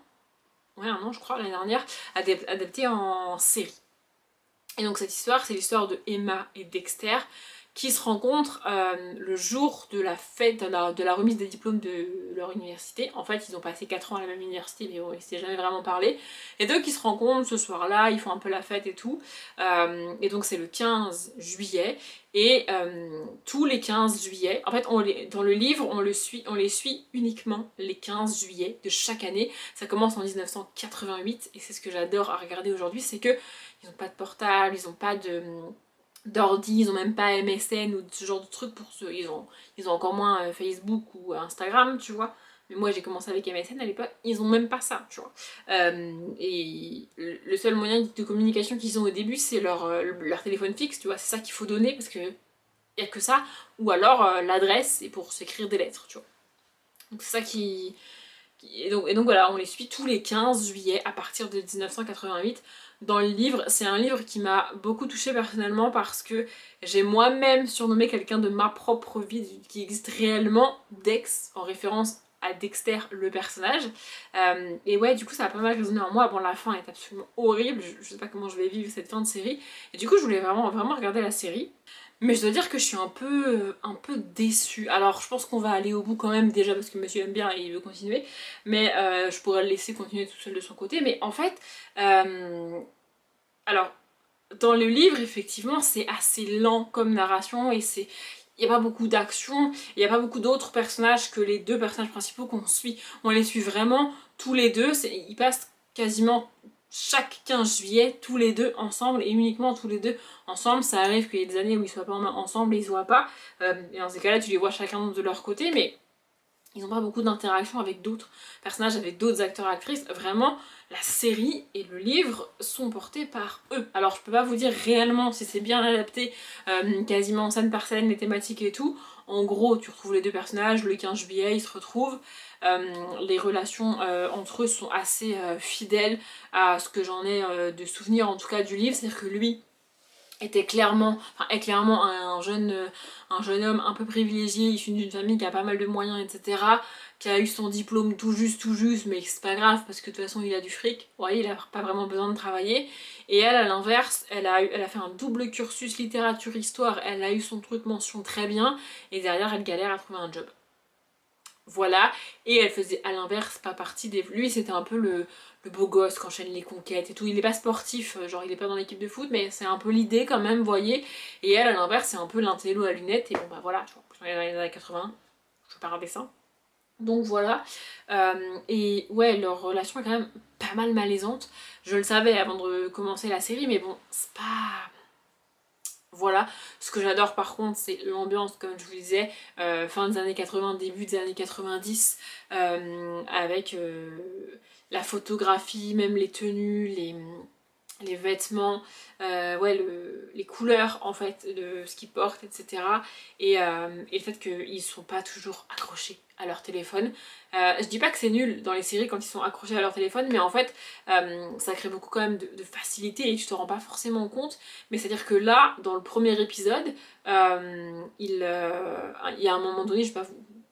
je crois, l'année dernière, adapté en série. Et donc cette histoire, c'est l'histoire de Emma et Dexter qui se rencontrent le jour de la fête, de la remise des diplômes de leur université. En fait, ils ont passé 4 ans à la même université, mais bon, ils ne s'étaient jamais vraiment parlé. Et donc, ils se rencontrent ce soir-là, ils font un peu la fête et tout. Et donc, c'est le 15 juillet. Et tous les 15 juillet, en fait, dans le livre, on les suit uniquement les 15 juillet de chaque année. Ça commence en 1988, et c'est ce que j'adore à regarder aujourd'hui, c'est que ils n'ont pas de portable, ils n'ont pas d'ordi, ils ont même pas MSN ou ce genre de trucs pour ceux. Ils ont encore moins Facebook ou Instagram, tu vois. Mais moi j'ai commencé avec MSN à l'époque, ils ont même pas ça, tu vois. Et le seul moyen de communication qu'ils ont au début, c'est leur téléphone fixe, tu vois. C'est ça qu'il faut donner parce que y a que ça. Ou alors l'adresse, c'est pour s'écrire des lettres, tu vois. Donc c'est ça qui. Et donc voilà, on les suit tous les 15 juillet à partir de 1988 dans le livre. C'est un livre qui m'a beaucoup touchée personnellement parce que j'ai moi-même surnommé quelqu'un de ma propre vie qui existe réellement, Dex, en référence à Dexter, le personnage. Et ouais, du coup ça a pas mal résonné en moi. Bon, la fin est absolument horrible, je sais pas comment je vais vivre cette fin de série. Et du coup je voulais vraiment regarder la série. Mais je dois dire que je suis un peu déçue. Alors je pense qu'on va aller au bout quand même déjà parce que monsieur aime bien et il veut continuer. Mais je pourrais le laisser continuer tout seul de son côté. Mais en fait, alors dans le livre effectivement c'est assez lent comme narration et c'est... Il n'y a pas beaucoup d'action, il n'y a pas beaucoup d'autres personnages que les deux personnages principaux qu'on suit. On les suit vraiment tous les deux, ils passent quasiment chaque 15 juillet, tous les deux ensemble et uniquement tous les deux ensemble. Ça arrive qu'il y ait des années où ils soient pas ensemble et ils se voient pas. Et dans ces cas-là, tu les vois chacun de leur côté, mais ils n'ont pas beaucoup d'interactions avec d'autres personnages, avec d'autres acteurs actrices. Vraiment, la série et le livre sont portés par eux. Alors je peux pas vous dire réellement si c'est bien adapté, quasiment scène par scène, les thématiques et tout. En gros, tu retrouves les deux personnages, le 15 juillet, ils se retrouvent. Les relations entre eux sont assez fidèles à ce que j'en ai de souvenirs, en tout cas du livre. C'est-à-dire que lui est clairement un jeune homme un peu privilégié, issu d'une famille qui a pas mal de moyens, etc. Qui a eu son diplôme tout juste, mais c'est pas grave parce que de toute façon il a du fric, ouais, il a pas vraiment besoin de travailler. Et elle, à l'inverse, elle a fait un double cursus littérature-histoire, elle a eu son truc mention très bien, et derrière elle galère à trouver un job. Voilà, et elle faisait à l'inverse pas partie des... Lui c'était un peu le beau gosse qui enchaîne les conquêtes et tout, il est pas sportif, genre il est pas dans l'équipe de foot, mais c'est un peu l'idée quand même, vous voyez. Et elle à l'inverse c'est un peu l'intello à lunettes, et bon bah voilà, tu vois, dans les années 80, je fais pas un dessin. Donc voilà, et ouais, leur relation est quand même pas mal malaisante. Je le savais avant de commencer la série, mais bon, c'est pas... Voilà, ce que j'adore par contre c'est l'ambiance comme je vous disais, fin des années 80, début des années 90, avec la photographie, même les tenues, les vêtements, ouais, les couleurs en fait de ce qu'ils portent, etc. Et le fait qu'ils sont pas toujours accrochés à leur téléphone. Je dis pas que c'est nul dans les séries quand ils sont accrochés à leur téléphone, mais en fait ça crée beaucoup quand même de facilité et tu te rends pas forcément compte. Mais c'est à dire que là, dans le premier épisode, il y a un moment donné, je vais pas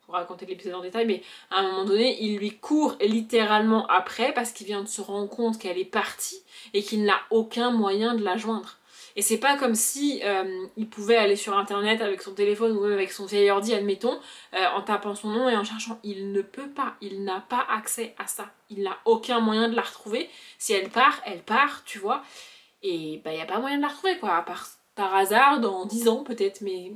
vous raconter l'épisode en détail, mais à un moment donné, il lui court littéralement après parce qu'il vient de se rendre compte qu'elle est partie et qu'il n'a aucun moyen de la joindre. Et c'est pas comme si il pouvait aller sur internet avec son téléphone ou même avec son vieil ordi, admettons, en tapant son nom et en cherchant. Il ne peut pas, il n'a pas accès à ça. Il n'a aucun moyen de la retrouver. Si elle part, tu vois. Et bah y a pas moyen de la retrouver quoi, à part par hasard dans 10 ans peut-être, mais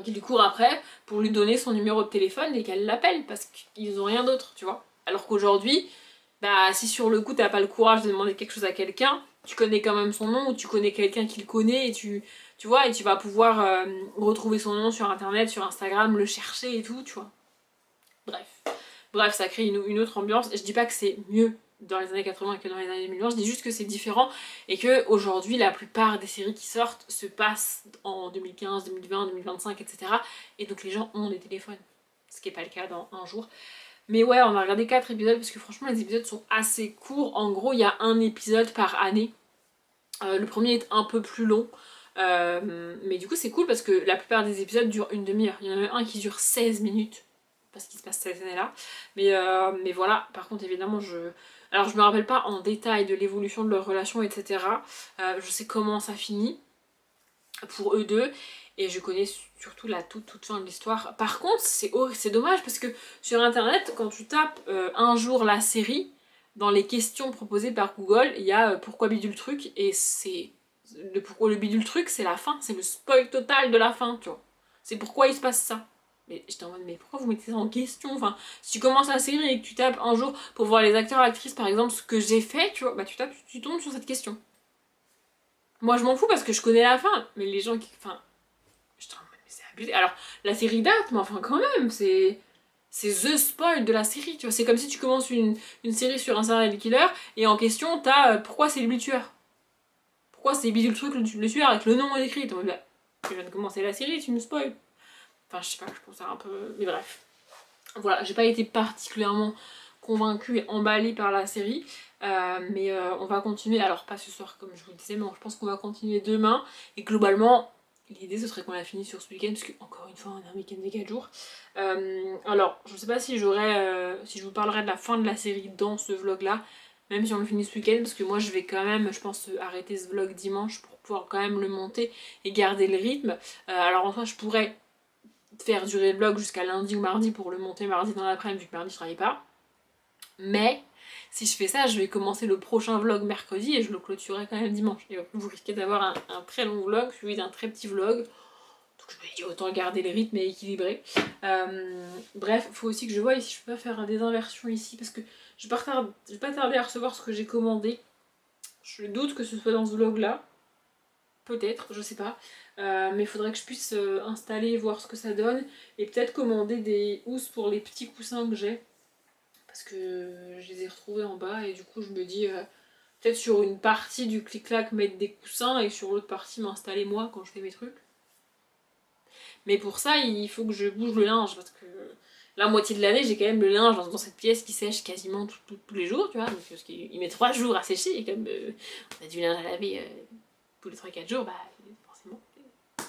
qu'il lui court après pour lui donner son numéro de téléphone et qu'elle l'appelle parce qu'ils ont rien d'autre, tu vois. Alors qu'aujourd'hui, bah si sur le coup t'as pas le courage de demander quelque chose à quelqu'un, tu connais quand même son nom ou tu connais quelqu'un qui le connaît et tu vois, et tu vas pouvoir retrouver son nom sur internet, sur Instagram, le chercher et tout, tu vois. Bref, ça crée une autre ambiance. Je dis pas que c'est mieux dans les années 80 que dans les années 2020, je dis juste que c'est différent et que aujourd'hui la plupart des séries qui sortent se passent en 2015, 2020, 2025, etc. Et donc les gens ont des téléphones, ce qui n'est pas le cas dans un jour. Mais ouais, on a regardé 4 épisodes parce que franchement les épisodes sont assez courts. En gros, il y a un épisode par année. Le premier est un peu plus long. Mais du coup c'est cool parce que la plupart des épisodes durent une demi-heure. Il y en a un qui dure 16 minutes parce qu'il se passe cette année-là. Mais voilà, par contre évidemment alors je me rappelle pas en détail de l'évolution de leur relation, etc. Je sais comment ça finit pour eux deux. et je connais surtout la toute fin de l'histoire. Par contre, c'est dommage parce que sur internet, quand tu tapes un jour la série, dans les questions proposées par Google, il y a pourquoi bidule truc, et c'est pourquoi le bidule truc, c'est la fin, c'est le spoil total de la fin, tu vois. C'est pourquoi il se passe ça. Mais j'étais en mode, mais pourquoi vous mettez ça en question? Enfin, si tu commences la série et que tu tapes un jour pour voir les acteurs, actrices, par exemple, ce que j'ai fait, tu vois, bah tu tombes sur cette question. Moi, je m'en fous parce que je connais la fin, mais les gens qui... Enfin, j'étais en mode, mais c'est abusé. Alors, la série date, mais enfin, quand même, c'est the spoil de la série, tu vois. C'est comme si tu commences une série sur un serial killer et en question, t'as pourquoi c'est lui le tueur. Pourquoi c'est bidule le truc, le tueur, avec le nom écrit. T'es en mode, bah, je viens de commencer la série, tu me spoil. Enfin, je sais pas, je trouve ça un peu... Mais bref. Voilà, j'ai pas été particulièrement convaincue et emballée par la série. Mais on va continuer, alors pas ce soir comme je vous le disais, mais je pense qu'on va continuer demain. Et globalement, l'idée ce serait qu'on la finisse sur ce week-end, parce que encore une fois on a un week-end de 4 jours. Alors, je sais pas si si je vous parlerai de la fin de la série dans ce vlog-là, même si on le finit ce week-end, parce que moi je vais quand même, je pense, arrêter ce vlog dimanche pour pouvoir quand même le monter et garder le rythme. Alors en soi, je pourrais faire durer le vlog jusqu'à lundi ou mardi pour le monter mardi dans l'après-midi vu que mardi je travaille pas. Mais si je fais ça, je vais commencer le prochain vlog mercredi et je le clôturerai quand même dimanche. Et vous risquez d'avoir un très long vlog suivi d'un très petit vlog. Donc je me dis autant garder le rythme et équilibrer. Bref, il faut aussi que je voie si je peux pas faire des inversions ici parce que je vais pas tarder à recevoir ce que j'ai commandé. Je doute que ce soit dans ce vlog là. Peut-être, je sais pas. Mais il faudrait que je puisse installer, voir ce que ça donne. Et peut-être commander des housses pour les petits coussins que j'ai. Parce que je les ai retrouvés en bas et du coup je me dis peut-être sur une partie du clic-clac mettre des coussins et sur l'autre partie m'installer moi quand je fais mes trucs. Mais pour ça il faut que je bouge le linge parce que la moitié de l'année j'ai quand même le linge dans cette pièce qui sèche quasiment tous les jours, tu vois. Donc, parce qu'il met 3 jours à sécher et comme on a du linge à laver tous les 3-4 jours, bah forcément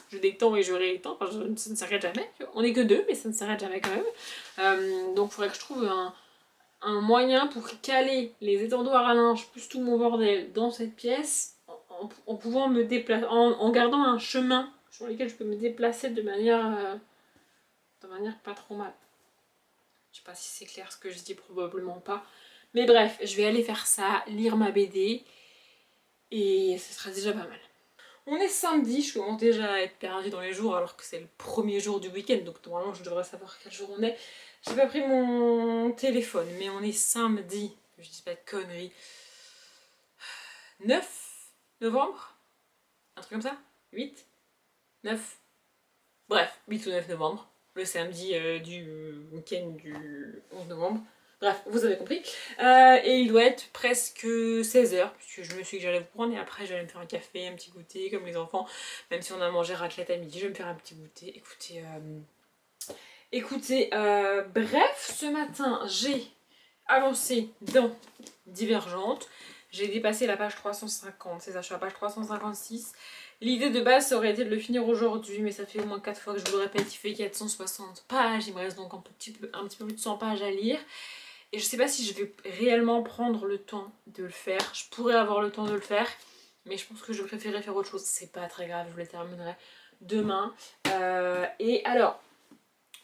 je détends et je réétends, enfin, ça ne s'arrête jamais. Tu vois. On est que deux mais ça ne s'arrête jamais quand même. Donc il faudrait que je trouve un moyen pour caler les étendoirs à linge plus tout mon bordel dans cette pièce en pouvant me déplacer, en gardant un chemin sur lequel je peux me déplacer de manière pas trop mal. Je sais pas si c'est clair ce que je dis, probablement pas. Mais bref, je vais aller faire ça, lire ma BD et ce sera déjà pas mal. On est samedi, je commence déjà à être perdue dans les jours alors que c'est le premier jour du week-end, donc normalement je devrais savoir quel jour on est. J'ai pas pris mon téléphone, mais on est samedi, que je dise pas de conneries. 9 novembre? Un truc comme ça? 8? 9? Bref, 8 ou 9 novembre. Le samedi du week-end du 11 novembre. Bref, vous avez compris. Et il doit être presque 16h, puisque je me suis dit que j'allais vous prendre et après j'allais me faire un café, un petit goûter, comme les enfants. Même si on a mangé raclette à midi, je vais me faire un petit goûter. Écoutez, bref, ce matin, j'ai avancé dans Divergente. J'ai dépassé la page 350, c'est ça, je suis à la page 356. L'idée de base, ça aurait été de le finir aujourd'hui, mais ça fait au moins 4 fois que je vous le répète, il fait 460 pages, il me reste donc un petit peu plus de 100 pages à lire. Et je sais pas si je vais réellement prendre le temps de le faire. Je pourrais avoir le temps de le faire, mais je pense que je préférerais faire autre chose. C'est pas très grave, je le terminerai demain. Et alors,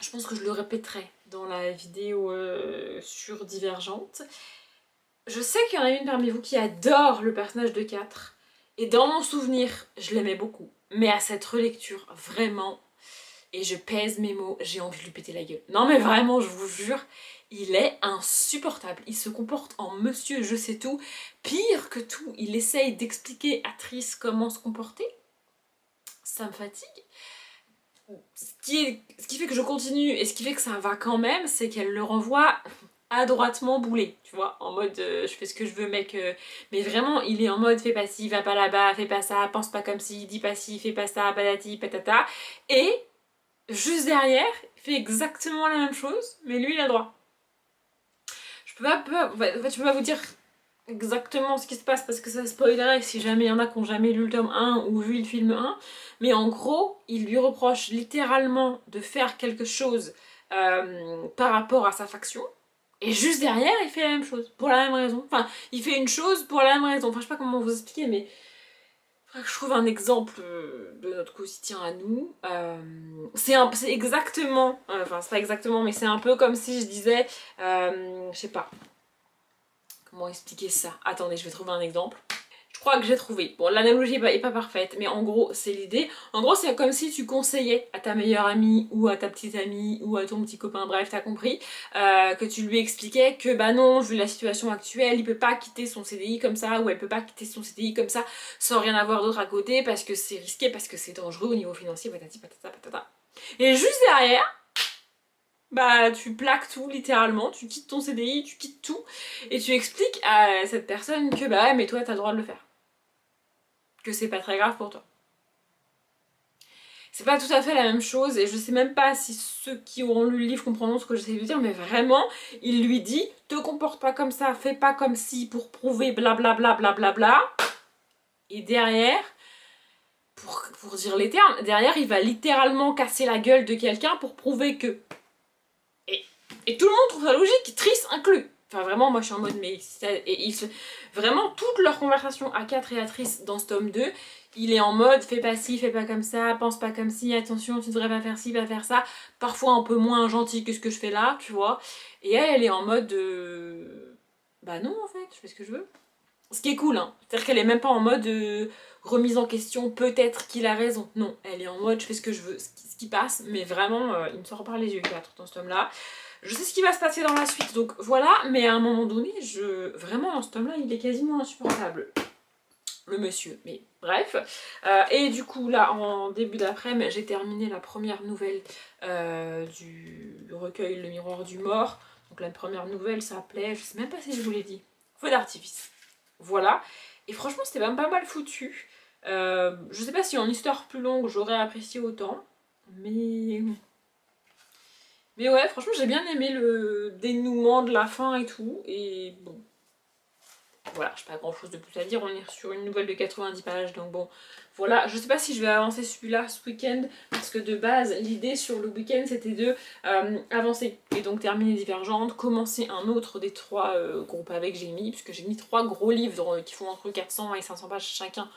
je pense que je le répéterai dans la vidéo sur Divergente. Je sais qu'il y en a une parmi vous qui adore le personnage de 4. Et dans mon souvenir, je l'aimais beaucoup. Mais à cette relecture, vraiment, et je pèse mes mots, j'ai envie de lui péter la gueule. Non mais vraiment, je vous jure, il est insupportable. Il se comporte en monsieur je sais tout. Pire que tout, il essaye d'expliquer à Triss comment se comporter. Ça me fatigue. Ce qui fait que je continue et ce qui fait que ça va quand même, c'est qu'elle le renvoie adroitement boulé, tu vois, en mode je fais ce que je veux mec, mais vraiment il est en mode fais pas ci, va pas là-bas, fais pas ça, pense pas comme ci, dis pas ci, fais pas ça, patati patata, et juste derrière, il fait exactement la même chose, mais lui il a le droit. Je peux pas vous dire exactement ce qui se passe parce que ça spoilerait si jamais il y en a qui n'ont jamais lu le tome 1 ou vu le film 1, mais en gros il lui reproche littéralement de faire quelque chose par rapport à sa faction, et juste derrière il fait la même chose pour la même raison, enfin il fait une chose pour la même raison, enfin je sais pas comment vous expliquer, mais Faudrait que je trouve un exemple de notre quotidien à nous. C'est exactement, enfin c'est pas exactement, mais c'est un peu comme si je disais, je sais pas, comment expliquer ça. Attendez, je vais trouver un exemple. Je crois que j'ai trouvé. Bon, l'analogie est pas parfaite, mais en gros, c'est l'idée. En gros, c'est comme si tu conseillais à ta meilleure amie, ou à ta petite amie, ou à ton petit copain, bref, t'as compris, que tu lui expliquais que, bah non, vu la situation actuelle, il peut pas quitter son CDI comme ça, ou elle peut pas quitter son CDI comme ça, sans rien avoir d'autre à côté, parce que c'est risqué, parce que c'est dangereux au niveau financier, patati patata patata. Et juste derrière, bah tu plaques tout littéralement, tu quittes ton CDI, tu quittes tout, et tu expliques à cette personne que, bah ouais, mais toi, t'as le droit de le faire. Que c'est pas très grave pour toi. C'est pas tout à fait la même chose et je sais même pas si ceux qui auront lu le livre comprendront ce que j'essaie de dire, mais vraiment, il lui dit te comporte pas comme ça, fais pas comme si pour prouver blablabla blablabla. Et derrière, pour dire les termes, derrière il va littéralement casser la gueule de quelqu'un pour prouver que. Et tout le monde trouve ça logique, Triss inclus. Enfin vraiment, moi je suis en mode mais vraiment toute leur conversation à 4 et à Triss dans ce tome 2, il est en mode fais pas ci, fais pas comme ça, pense pas comme ci, attention tu devrais pas faire ci, pas faire ça, parfois un peu moins gentil que ce que je fais là, tu vois. Et elle est en mode bah non en fait, je fais ce que je veux. Ce qui est cool, hein. C'est-à-dire qu'elle est même pas en mode remise en question, peut-être qu'il a raison. Non, elle est en mode je fais ce que je veux, ce qui passe, mais vraiment, il me sort par les yeux 4 dans ce tome-là. Je sais ce qui va se passer dans la suite, donc voilà, mais à un moment donné, vraiment dans ce tome-là, il est quasiment insupportable. Le monsieur, mais bref. Et du coup, là, en début d'après-midi, j'ai terminé la première nouvelle du recueil Le Miroir du Mort. Donc la première nouvelle s'appelait, je sais même pas si je vous l'ai dit, Feu d'artifice. Voilà. Et franchement, c'était même pas mal foutu. Je sais pas si en histoire plus longue, j'aurais apprécié autant. Mais ouais, franchement, j'ai bien aimé le dénouement de la fin et tout. Et bon, voilà, j'ai pas grand chose de plus à dire. On est sur une nouvelle de 90 pages, donc bon, voilà. Je sais pas si je vais avancer celui-là ce week-end, parce que de base, l'idée sur le week-end, c'était de avancer et donc terminer Divergente, commencer un autre des 3 groupes avec j'ai mis, puisque j'ai mis 3 gros livres qui font entre 400 et 500 pages chacun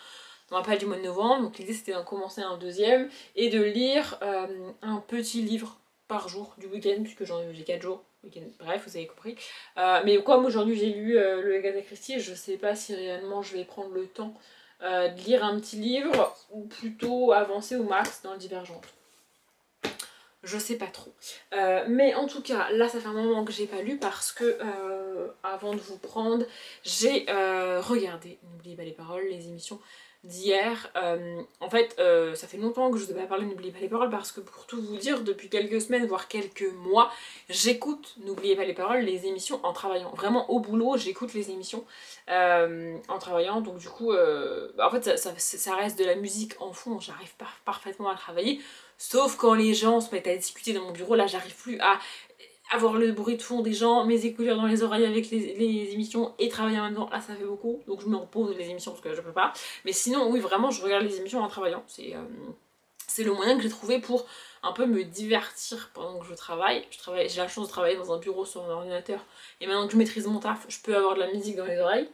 dans la page du mois de novembre. Donc l'idée, c'était d'en commencer un deuxième et de lire un petit livre par jour du week-end, puisque j'ai 4 jours. Bref, vous avez compris. Mais comme aujourd'hui j'ai lu le Agatha Christie, je sais pas si réellement je vais prendre le temps de lire un petit livre ou plutôt avancer au max dans le Divergente. Je sais pas trop. Mais en tout cas, là ça fait un moment que j'ai pas lu parce que avant de vous prendre, j'ai regardé, n'oubliez pas les paroles, les émissions d'hier. En fait, ça fait longtemps que je ne vous ai pas parlé de N'oubliez pas les paroles parce que pour tout vous dire, depuis quelques semaines, voire quelques mois, j'écoute N'oubliez pas les paroles, les émissions en travaillant. Vraiment au boulot, j'écoute les émissions en travaillant. Donc du coup, en fait, ça reste de la musique en fond, j'arrive pas parfaitement à travailler. Sauf quand les gens se mettent à discuter dans mon bureau, là j'arrive plus à avoir le bruit de fond des gens, mes écouteurs dans les oreilles avec les émissions et travailler en même temps, là ça fait beaucoup, donc je me repose les émissions parce que je peux pas. Mais sinon oui vraiment je regarde les émissions en travaillant, c'est le moyen que j'ai trouvé pour un peu me divertir pendant que je travaille. J'ai la chance de travailler dans un bureau sur un ordinateur et maintenant que je maîtrise mon taf, je peux avoir de la musique dans les oreilles.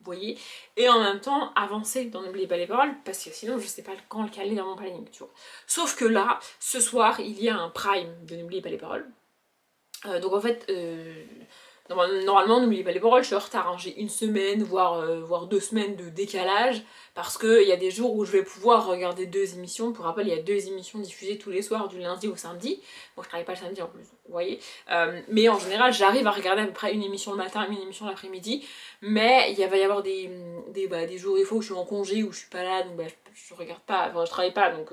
Vous voyez, et en même temps avancer dans N'oubliez pas les paroles parce que sinon je sais pas quand le caler dans mon planning, tu vois. Sauf que là, ce soir, il y a un prime de N'oubliez pas les paroles. Donc en fait, normalement, N'oubliez pas les paroles, je suis en retard, hein. J'ai une semaine, voire 2 semaines de décalage, parce qu'il y a des jours où je vais pouvoir regarder 2 émissions. Pour rappel, il y a 2 émissions diffusées tous les soirs, du lundi au samedi. Moi, je travaille pas le samedi en plus, vous voyez. Mais en général, j'arrive à regarder à peu près une émission le matin, une émission l'après-midi. Mais il va y avoir des jours des fois où je suis en congé, où je suis pas là, donc je regarde pas, enfin je travaille pas, donc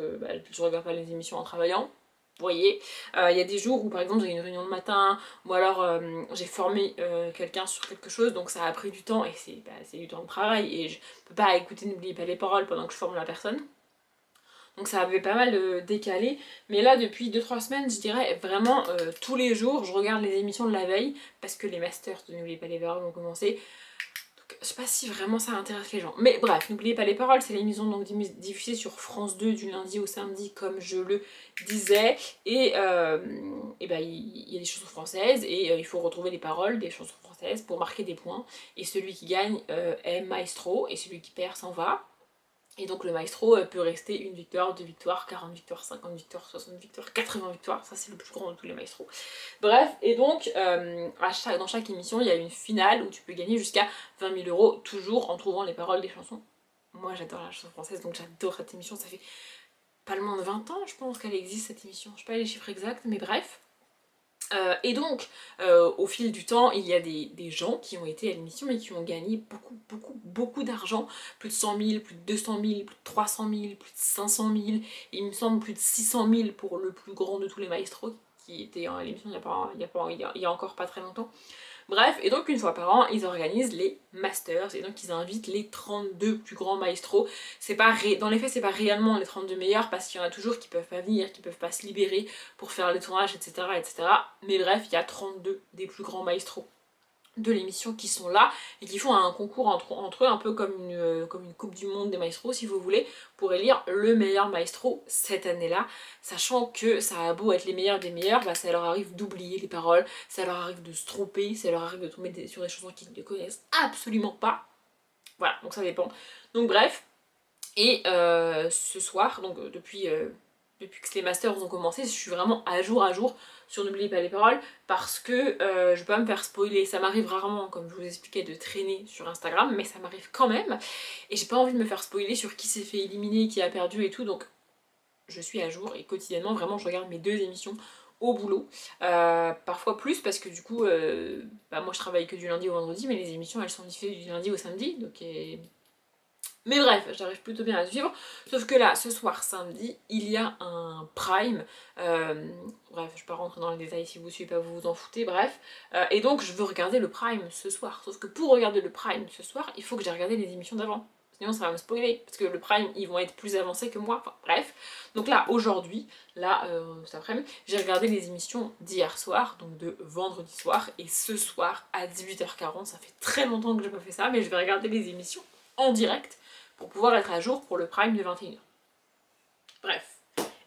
je regarde pas les émissions en travaillant. Vous voyez, il y a des jours où par exemple j'ai une réunion le matin, ou alors j'ai formé quelqu'un sur quelque chose, donc ça a pris du temps et c'est du temps de travail et je peux pas écouter N'oubliez pas les paroles pendant que je forme la personne. Donc ça avait pas mal décalé, mais là depuis 2-3 semaines je dirais vraiment tous les jours je regarde les émissions de la veille parce que les masters de N'oubliez pas les paroles ont commencé. Je sais pas si vraiment ça intéresse les gens. Mais bref, N'oubliez pas les paroles, c'est l'émission donc diffusée sur France 2 du lundi au samedi comme je le disais. Et il y a des chansons françaises et il faut retrouver les paroles des chansons françaises pour marquer des points. Et celui qui gagne est maestro et celui qui perd s'en va. Et donc le maestro peut rester 1 victoire, 2 victoires, 40 victoires, 50 victoires, 60 victoires, 80 victoires, ça c'est le plus grand de tous les maestros. Bref, et donc dans chaque émission il y a une finale où tu peux gagner jusqu'à 20 000 €, toujours en trouvant les paroles des chansons. Moi j'adore la chanson française, donc j'adore cette émission, ça fait pas le moins de 20 ans je pense qu'elle existe cette émission, je sais pas les chiffres exacts, mais bref. Et donc, au fil du temps, il y a des gens qui ont été à l'émission et qui ont gagné beaucoup d'argent. Plus de 100 000, plus de 200 000, plus de 300 000, plus de 500 000. Et il me semble plus de 600 000 pour le plus grand de tous les maestros qui était à l'émission il y a encore pas très longtemps. Bref, et donc une fois par an, ils organisent les Masters, et donc ils invitent les 32 plus grands maestros. Dans les faits, c'est pas réellement les 32 meilleurs, parce qu'il y en a toujours qui peuvent pas venir, qui peuvent pas se libérer pour faire les tournages, etc. etc. Mais bref, il y a 32 des plus grands maestros de l'émission qui sont là et qui font un concours entre eux, un peu comme une coupe du monde des maestros si vous voulez, pour élire le meilleur maestro cette année-là, sachant que ça a beau être les meilleurs des meilleurs, bah ça leur arrive d'oublier les paroles, ça leur arrive de se tromper, ça leur arrive de tomber sur des chansons qu'ils ne connaissent absolument pas. Voilà, donc ça dépend. Donc bref, et ce soir, donc depuis que les masters ont commencé, je suis vraiment à jour sur N'oubliez pas les paroles, parce que je peux pas me faire spoiler. Ça m'arrive rarement, comme je vous expliquais, de traîner sur Instagram, mais ça m'arrive quand même, et j'ai pas envie de me faire spoiler sur qui s'est fait éliminer, qui a perdu et tout, donc je suis à jour, et quotidiennement, vraiment, je regarde mes 2 émissions au boulot, parfois plus, parce que du coup, moi je travaille que du lundi au vendredi, mais les émissions elles sont diffusées du lundi au samedi, donc... Mais bref, j'arrive plutôt bien à suivre, sauf que là, ce soir, samedi, il y a un prime, bref, je vais pas rentrer dans les détails si vous suivez pas, vous vous en foutez, bref, et donc je veux regarder le prime ce soir, sauf que pour regarder le prime ce soir, il faut que j'ai regardé les émissions d'avant, sinon ça va me spoiler, parce que le prime, ils vont être plus avancés que moi, enfin bref. Donc là, aujourd'hui, cet après-midi, j'ai regardé les émissions d'hier soir, donc de vendredi soir, et ce soir, à 18h40, ça fait très longtemps que j'ai pas fait ça, mais je vais regarder les émissions en direct, pour pouvoir être à jour pour le prime de 21h. Bref.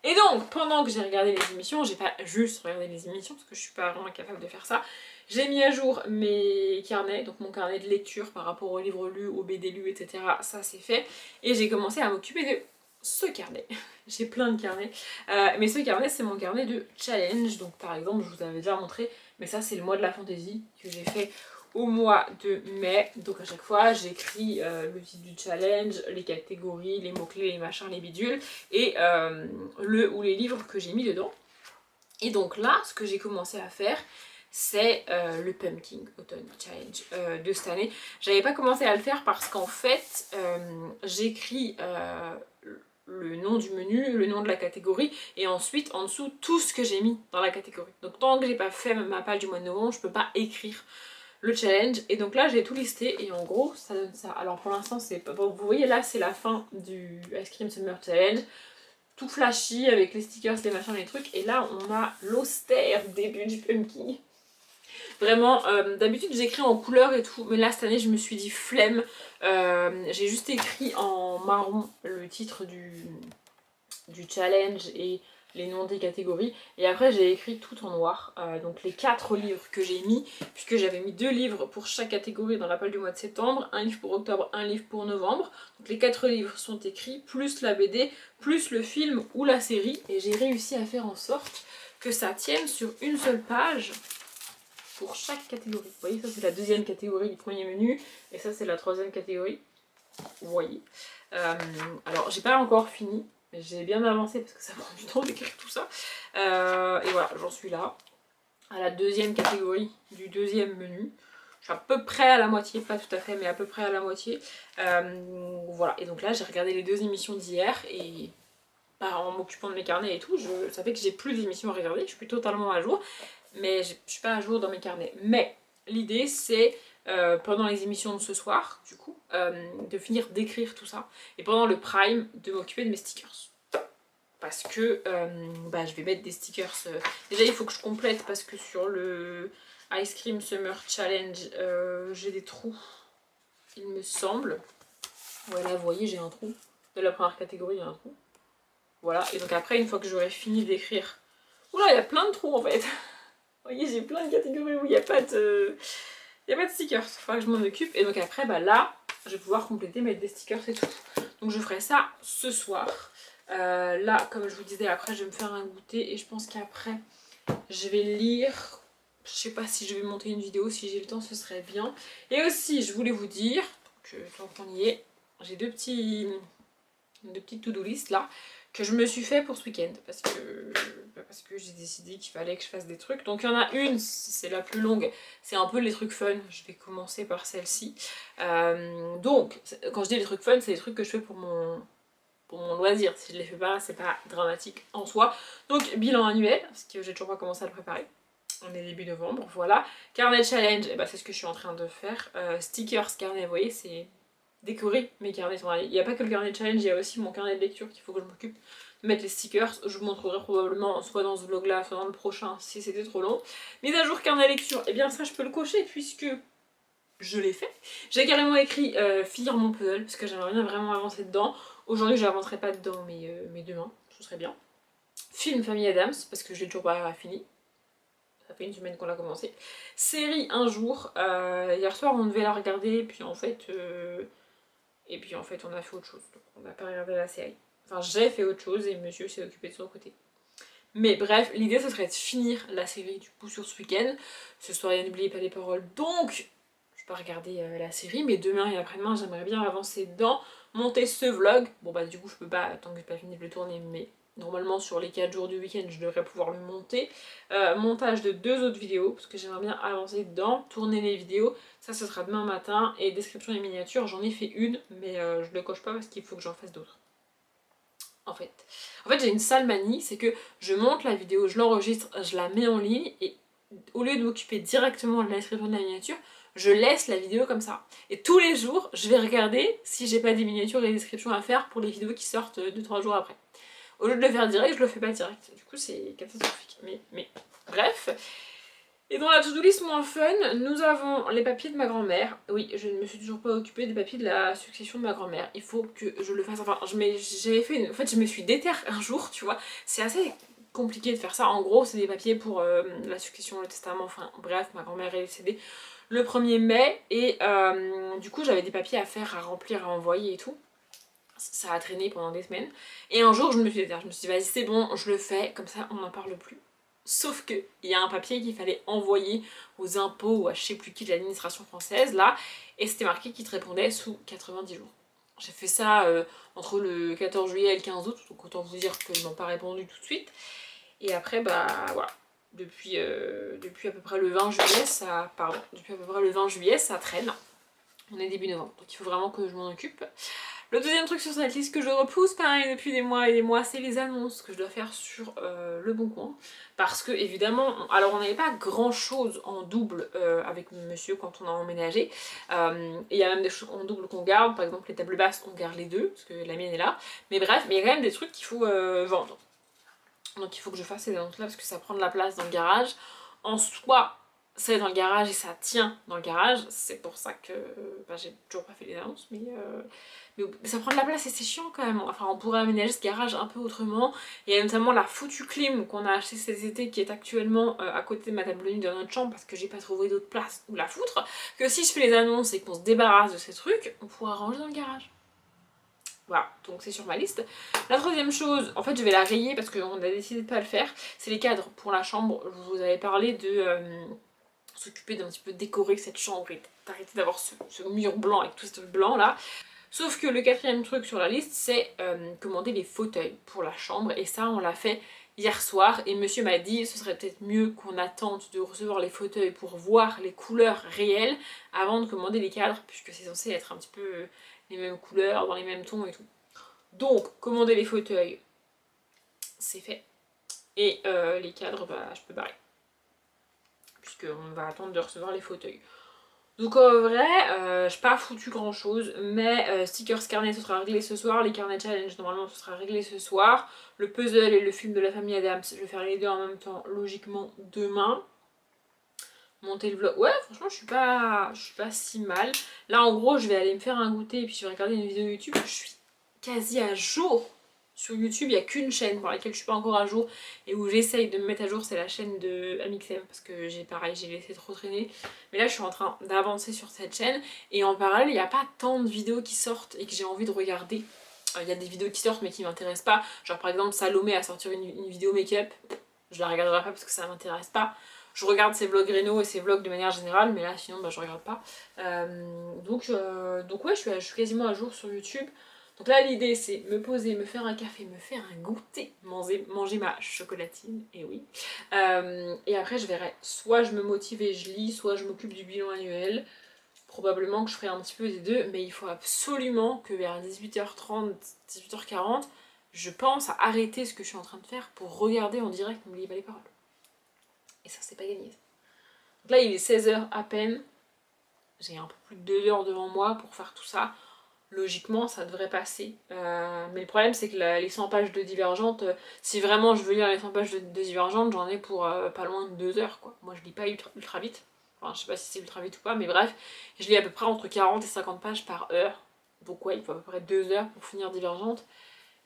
Et donc, pendant que j'ai regardé les émissions, j'ai pas juste regardé les émissions, parce que je suis pas vraiment capable de faire ça, j'ai mis à jour mes carnets, donc mon carnet de lecture par rapport aux livres lus, aux BD lus, etc. Ça c'est fait, et j'ai commencé à m'occuper de ce carnet. J'ai plein de carnets, mais ce carnet c'est mon carnet de challenge, donc par exemple, je vous avais déjà montré, mais ça c'est le mois de la fantaisie que j'ai fait au mois de mai, donc à chaque fois j'écris le titre du challenge, les catégories, les mots-clés, les machins, les bidules, et le ou les livres que j'ai mis dedans. Et donc là, ce que j'ai commencé à faire, c'est le Pumpkin Autumn Challenge de cette année. J'avais pas commencé à le faire parce qu'en fait, j'écris le nom du menu, le nom de la catégorie, et ensuite en dessous tout ce que j'ai mis dans la catégorie. Donc tant que j'ai pas fait ma page du mois de novembre, je peux pas écrire le challenge, et donc là j'ai tout listé et en gros ça donne ça. Alors pour l'instant c'est pas, vous voyez là c'est la fin du Ice Cream Summer Challenge, tout flashy avec les stickers, les machins, les trucs, et là on a l'austère début du pumpkin. Vraiment, d'habitude j'écris en couleur et tout, mais là cette année je me suis dit flemme, j'ai juste écrit en marron le titre du challenge et les noms des catégories, et après j'ai écrit tout en noir, donc les 4 livres que j'ai mis, puisque j'avais mis 2 livres pour chaque catégorie dans la page du mois de septembre, un livre pour octobre, un livre pour novembre, donc les 4 livres sont écrits, plus la BD, plus le film ou la série, et j'ai réussi à faire en sorte que ça tienne sur une seule page pour chaque catégorie. Vous voyez, ça c'est la 2e catégorie du premier menu, et ça c'est la 3e catégorie, vous voyez. Alors j'ai pas encore fini, mais j'ai bien avancé parce que ça prend du temps d'écrire tout ça. Et voilà, j'en suis là, à la 2e catégorie du 2e menu. Je suis à peu près à la moitié, pas tout à fait, mais à peu près à la moitié. Voilà, et donc là j'ai regardé les 2 émissions d'hier, et en m'occupant de mes carnets et tout, ça fait que j'ai plus d'émissions à regarder, je suis totalement à jour, mais je suis pas à jour dans mes carnets. Mais l'idée c'est... pendant les émissions de ce soir, du coup, de finir d'écrire tout ça, et pendant le prime, de m'occuper de mes stickers. Parce que je vais mettre des stickers. Déjà, il faut que je complète parce que sur le Ice Cream Summer Challenge, j'ai des trous, il me semble. Voilà, vous voyez, j'ai un trou. De la première catégorie, il y a un trou. Voilà, et donc après, une fois que j'aurai fini d'écrire... Oula, il y a plein de trous en fait. Vous voyez, j'ai plein de catégories où il n'y a pas de... Il n'y a pas de stickers, il faudra que je m'en occupe. Et donc après, là, je vais pouvoir compléter, mettre des stickers et tout. Donc je ferai ça ce soir. Là, comme je vous disais, après je vais me faire un goûter et je pense qu'après je vais lire. Je sais pas si je vais monter une vidéo, si j'ai le temps ce serait bien. Et aussi je voulais vous dire, que tant qu'on y est, j'ai deux petites to-do list là que je me suis fait pour ce week-end parce que j'ai décidé qu'il fallait que je fasse des trucs. Donc il y en a une, c'est la plus longue, c'est un peu les trucs fun. Je vais commencer par celle-ci. Donc quand je dis les trucs fun, c'est les trucs que je fais pour mon loisir. Si je les fais pas, c'est pas dramatique en soi. Donc bilan annuel, parce que j'ai toujours pas commencé à le préparer. On est début novembre, voilà. Carnet challenge, et bah c'est ce que je suis en train de faire. Stickers carnet, vous voyez, c'est décorer mes carnets. Il n'y a pas que le carnet challenge, il y a aussi mon carnet de lecture qu'il faut que je m'occupe de mettre les stickers. Je vous montrerai probablement soit dans ce vlog là, soit dans le prochain si c'était trop long. Mise à jour carnet lecture, et bien ça je peux le cocher puisque je l'ai fait. J'ai carrément écrit finir mon puzzle parce que j'aimerais bien vraiment avancer dedans. Aujourd'hui je n'avancerai pas dedans mais demain, ce serait bien. Film Famille Adams parce que je l'ai toujours pas fini. Ça fait une semaine qu'on l'a commencé. Série un jour. Hier soir on devait la regarder puis en fait... Et puis en fait on a fait autre chose, donc on n'a pas regardé la série. Enfin j'ai fait autre chose et monsieur s'est occupé de son côté. Mais bref, l'idée ce serait de finir la série du coup sur ce week-end. Ce soir n'oubliez pas les paroles, donc je peux regarder la série, mais demain et après-demain j'aimerais bien avancer dedans, monter ce vlog. Bon bah du coup je peux pas, tant que j'ai pas fini de le tourner, mais normalement sur les 4 jours du week-end je devrais pouvoir le monter. Montage de 2 autres vidéos, parce que j'aimerais bien avancer dedans, tourner les vidéos. Ça ce sera demain matin, et description des miniatures, j'en ai fait une, mais je le coche pas parce qu'il faut que j'en fasse d'autres. En fait j'ai une sale manie, c'est que je monte la vidéo, je l'enregistre, je la mets en ligne, et au lieu de m'occuper directement de la description de la miniature, je laisse la vidéo comme ça. Et tous les jours, je vais regarder si j'ai pas des miniatures et des descriptions à faire pour les vidéos qui sortent 2-3 jours après. Au lieu de le faire direct, je le fais pas direct. Du coup, c'est catastrophique. Mais bref. Et dans la to-do list moins fun, nous avons les papiers de ma grand-mère. Oui, je ne me suis toujours pas occupée des papiers de la succession de ma grand-mère. Il faut que je le fasse. Enfin, j'avais fait en fait, je me suis déterre un jour, tu vois. C'est assez compliqué de faire ça. En gros, c'est des papiers pour la succession, le testament. Enfin, bref, ma grand-mère est décédée le 1er mai. Et du coup, j'avais des papiers à faire, à remplir, à envoyer et tout. Ça a traîné pendant des semaines. Et un jour, je me suis déterre. Je me suis dit, vas-y, c'est bon, je le fais. Comme ça, on n'en parle plus. Sauf que il y a un papier qu'il fallait envoyer aux impôts ou à je sais plus qui de l'administration française là, et c'était marqué qu'il te répondait sous 90 jours. J'ai fait ça entre le 14 juillet et le 15 août, donc autant vous dire qu'ils m'ont pas répondu tout de suite. Et après bah voilà, depuis à peu près le 20 juillet ça traîne. On est début novembre, donc il faut vraiment que je m'en occupe. Le deuxième truc sur cette liste que je repousse pareil depuis des mois et des mois, c'est les annonces que je dois faire sur Le Bon Coin. Parce que évidemment, alors on n'avait pas grand chose en double avec monsieur quand on a emménagé. Et il y a même des choses en double qu'on garde, par exemple les tables basses on garde les deux, parce que la mienne est là. Mais bref, mais il y a quand même des trucs qu'il faut vendre. Donc il faut que je fasse ces annonces là parce que ça prend de la place dans le garage. En soi, c'est dans le garage et ça tient dans le garage, c'est pour ça que j'ai toujours pas fait les annonces, mais ça prend de la place et c'est chiant quand même. Enfin, on pourrait aménager ce garage un peu autrement. Il y a notamment la foutue clim qu'on a acheté cet été qui est actuellement à côté de ma table de nuit dans notre chambre parce que j'ai pas trouvé d'autre place où la foutre. Que si je fais les annonces et qu'on se débarrasse de ces trucs, on pourra ranger dans le garage. Voilà, donc c'est sur ma liste. La troisième chose, en fait je vais la rayer parce qu'on a décidé de pas le faire, c'est les cadres pour la chambre. Je vous avais parlé de s'occuper d'un petit peu décorer cette chambre et d'arrêter d'avoir ce mur blanc avec tout ce blanc là. Sauf que le quatrième truc sur la liste, c'est commander les fauteuils pour la chambre. Et ça, on l'a fait hier soir. Et monsieur m'a dit, ce serait peut-être mieux qu'on attende de recevoir les fauteuils pour voir les couleurs réelles avant de commander les cadres, puisque c'est censé être un petit peu les mêmes couleurs, dans les mêmes tons et tout. Donc, commander les fauteuils, c'est fait. Et les cadres, bah, je peux barrer. Puisqu'on va attendre de recevoir les fauteuils. Donc en vrai, je n'ai pas foutu grand chose, mais stickers carnet ce sera réglé ce soir, les carnets challenge normalement ce sera réglé ce soir, le puzzle et le film de la famille Adams, je vais faire les deux en même temps logiquement demain. Monter le vlog, ouais franchement je suis pas si mal. Là en gros je vais aller me faire un goûter et puis je vais regarder une vidéo YouTube, je suis quasi à jour. Sur YouTube, il n'y a qu'une chaîne pour laquelle je suis pas encore à jour et où j'essaye de me mettre à jour, c'est la chaîne de Amixem parce que j'ai laissé trop traîner. Mais là, je suis en train d'avancer sur cette chaîne et en parallèle, il n'y a pas tant de vidéos qui sortent et que j'ai envie de regarder. Il y a des vidéos qui sortent mais qui m'intéressent pas. Genre par exemple Salomé a sorti une vidéo make-up. Je la regarderai pas parce que ça m'intéresse pas. Je regarde ses vlogs réno et ses vlogs de manière générale, mais là sinon bah, je regarde pas. Donc ouais, je suis quasiment à jour sur YouTube. Donc là l'idée c'est me poser, me faire un café, me faire un goûter, manger ma chocolatine, et oui. Et après je verrai, soit je me motive et je lis, soit je m'occupe du bilan annuel. Probablement que je ferai un petit peu des deux, mais il faut absolument que vers 18h30, 18h40, je pense à arrêter ce que je suis en train de faire pour regarder en direct N'oubliez pas les paroles. Et ça, c'est pas gagné. Donc là, il est 16h à peine. J'ai un peu plus de 2 heures devant moi pour faire tout ça. Logiquement, ça devrait passer. Mais le problème, c'est que les 100 pages de Divergente, si vraiment je veux lire les 100 pages de Divergente, j'en ai pour pas loin de 2 heures, quoi. Moi, je lis pas ultra vite. Enfin, je sais pas si c'est ultra vite ou pas, mais bref, je lis à peu près entre 40 et 50 pages par heure. Donc ouais, il faut à peu près 2 heures pour finir Divergente.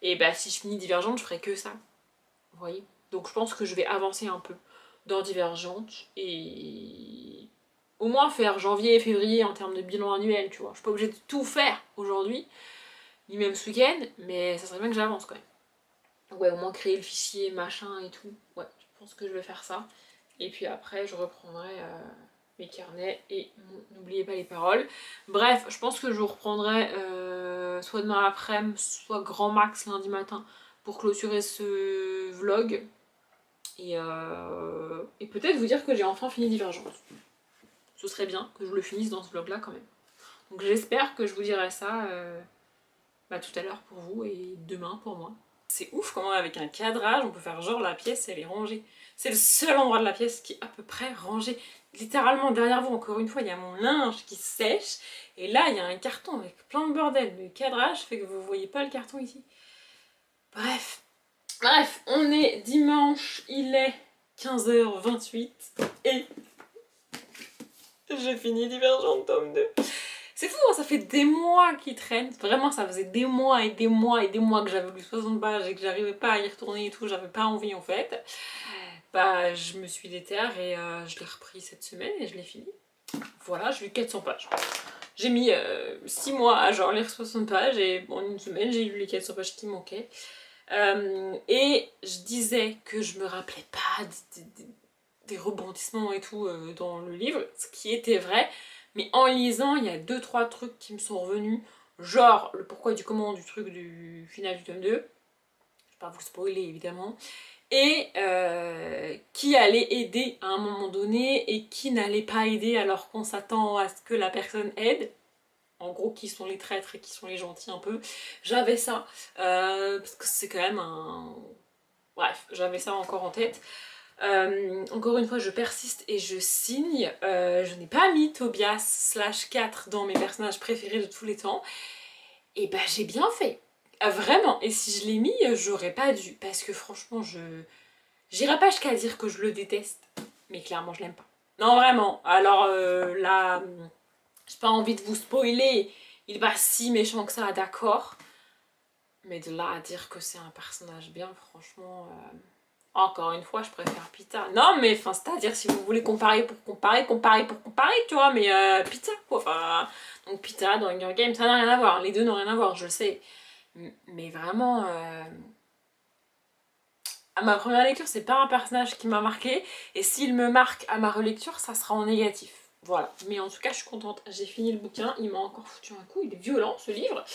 Et bah si je finis Divergente, je ferai que ça. Vous voyez? Donc je pense que je vais avancer un peu dans Divergente et au moins faire janvier et février en termes de bilan annuel, tu vois. Je suis pas obligée de tout faire aujourd'hui, ni même ce week-end, mais ça serait bien que j'avance quand même. Donc ouais, au moins créer le fichier, machin et tout. Ouais, je pense que je vais faire ça. Et puis après, je reprendrai mes carnets et n'oubliez pas les paroles. Bref, je pense que je vous reprendrai soit demain après-midi, soit grand max lundi matin pour clôturer ce vlog. Et peut-être vous dire que j'ai enfin fini Divergente. Ce serait bien que je le finisse dans ce vlog là quand même. Donc j'espère que je vous dirai ça tout à l'heure pour vous et demain pour moi. C'est ouf comment avec un cadrage on peut faire genre la pièce elle est rangée. C'est le seul endroit de la pièce qui est à peu près rangé. Littéralement derrière vous encore une fois il y a mon linge qui sèche et là il y a un carton avec plein de bordel. Le cadrage fait que vous voyez pas le carton ici. Bref, on est dimanche, il est 15h28 et j'ai fini Divergente tome 2. C'est fou, hein, ça fait des mois qu'il traîne. Vraiment, ça faisait des mois et des mois et des mois que j'avais lu 60 pages et que j'arrivais pas à y retourner et tout. J'avais pas envie en fait. Bah, je me suis déterre et je l'ai repris cette semaine et je l'ai fini. Voilà, j'ai lu 400 pages. J'ai mis 6 mois à genre lire 60 pages et en une semaine, j'ai lu les 400 pages qui manquaient. Et je disais que je me rappelais pas des rebondissements et tout dans le livre, ce qui était vrai. Mais en lisant, il y a 2-3 trucs qui me sont revenus, genre le pourquoi du comment du truc du final du tome 2, je vais pas vous spoiler évidemment, et qui allait aider à un moment donné et qui n'allait pas aider alors qu'on s'attend à ce que la personne aide. En gros, qui sont les traîtres et qui sont les gentils un peu. J'avais ça, parce que c'est quand même un... Bref, j'avais ça encore en tête. Encore une fois, je persiste et je signe. Je n'ai pas mis Tobias /4 dans mes personnages préférés de tous les temps. Et bah j'ai bien fait. Vraiment. Et si je l'ai mis, j'aurais pas dû. Parce que franchement, j'irai pas jusqu'à dire que je le déteste. Mais clairement, je l'aime pas. Non, vraiment. Alors là, j'ai pas envie de vous spoiler. Il est pas si méchant que ça, d'accord. Mais de là à dire que c'est un personnage bien, franchement... Encore une fois, je préfère Pita. Non, mais enfin, c'est-à-dire si vous voulez comparer pour comparer, tu vois, mais Pita, quoi. Enfin, donc Pita dans Hunger Games, ça n'a rien à voir. Les deux n'ont rien à voir, je le sais. Mais vraiment, à ma première lecture, c'est pas un personnage qui m'a marqué. Et s'il me marque à ma relecture, ça sera en négatif. Voilà. Mais en tout cas, je suis contente. J'ai fini le bouquin. Il m'a encore foutu un coup. Il est violent, ce livre.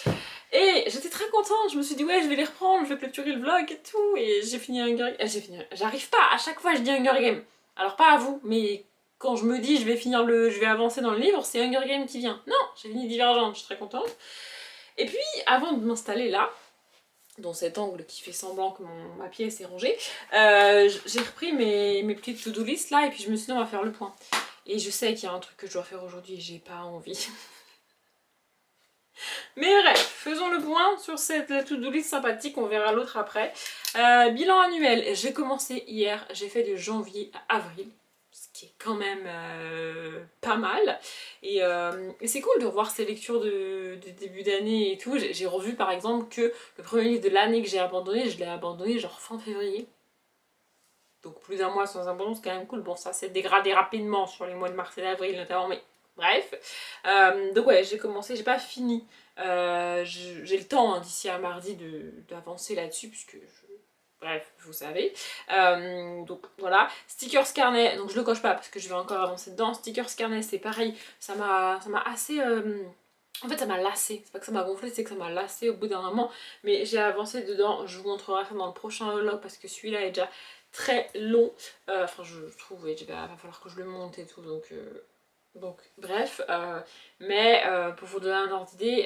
Et j'étais très contente, je me suis dit ouais je vais les reprendre, je vais clôturer le vlog et tout, et j'ai fini Hunger Games, j'arrive pas, à chaque fois je dis Hunger Games, alors pas à vous, mais quand je me dis je vais avancer dans le livre, c'est Hunger Games qui vient. Non, j'ai fini Divergente, je suis très contente. Et puis avant de m'installer là, dans cet angle qui fait semblant que ma pièce est rangée, j'ai repris mes petites to-do list là, et puis je me suis dit on va faire le point. Et je sais qu'il y a un truc que je dois faire aujourd'hui et j'ai pas envie. Mais bref, faisons le point sur cette to-do list sympathique, on verra l'autre après. Bilan annuel, j'ai commencé hier, j'ai fait de janvier à avril, ce qui est quand même pas mal. Et c'est cool de revoir ces lectures de début d'année et tout. J'ai revu par exemple que le premier livre de l'année que j'ai abandonné, je l'ai abandonné genre fin février. Donc plus d'un mois sans abandon, c'est quand même cool. Bon, ça s'est dégradé rapidement sur les mois de mars et d'avril notamment, mais Bref, donc ouais, j'ai commencé, j'ai pas fini. J'ai le temps hein, d'ici à mardi d'avancer là-dessus, puisque bref, vous savez. Donc voilà. Stickers carnet, donc je le coche pas parce que je vais encore avancer dedans. Stickers carnet, c'est pareil, ça m'a assez. En fait, ça m'a lassé. C'est pas que ça m'a gonflé, c'est que ça m'a lassé au bout d'un moment. Mais j'ai avancé dedans. Je vous montrerai ça dans le prochain vlog parce que celui-là est déjà très long. Enfin, je trouve, il va falloir que je le monte et tout. Donc bref, mais pour vous donner un ordre d'idée,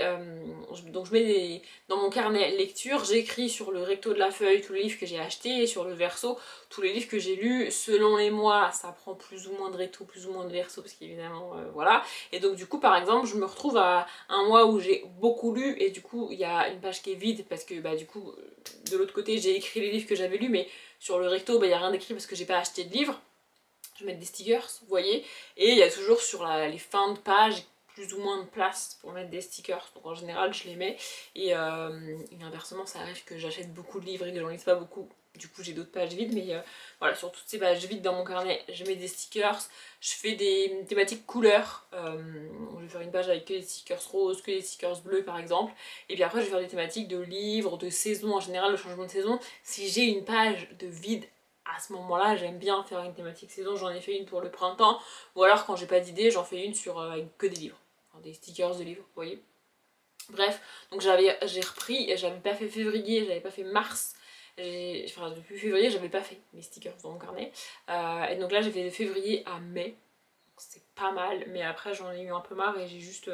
donc je mets dans mon carnet lecture, j'écris sur le recto de la feuille tous les livres que j'ai achetés et sur le verso tous les livres que j'ai lus. Selon les mois, ça prend plus ou moins de recto, plus ou moins de verso, parce qu'évidemment, voilà. Et donc du coup, par exemple, je me retrouve à un mois où j'ai beaucoup lu et du coup, il y a une page qui est vide parce que bah du coup, de l'autre côté, j'ai écrit les livres que j'avais lus, mais sur le recto, bah il n'y a rien d'écrit parce que j'ai pas acheté de livres. Je vais mettre des stickers, vous voyez, et il y a toujours sur les fins de page plus ou moins de place pour mettre des stickers, donc en général je les mets, et inversement ça arrive que j'achète beaucoup de livres et que j'en lise pas beaucoup, du coup j'ai d'autres pages vides, mais voilà, sur toutes ces pages vides dans mon carnet, je mets des stickers, je fais des thématiques couleurs, je vais faire une page avec que des stickers roses, que des stickers bleus par exemple, et puis après je vais faire des thématiques de livres, de saison, en général le changement de saison, si j'ai une page de vide à ce moment-là, j'aime bien faire une thématique saison, j'en ai fait une pour le printemps, ou alors quand j'ai pas d'idée, j'en fais une sur avec que des livres, enfin, des stickers de livres, vous voyez. Bref, donc j'ai repris, et j'avais pas fait février, j'avais pas fait mars, enfin depuis février j'avais pas fait mes stickers dans mon carnet, et donc là j'ai fait de février à mai, c'est pas mal, mais après j'en ai eu un peu marre et j'ai juste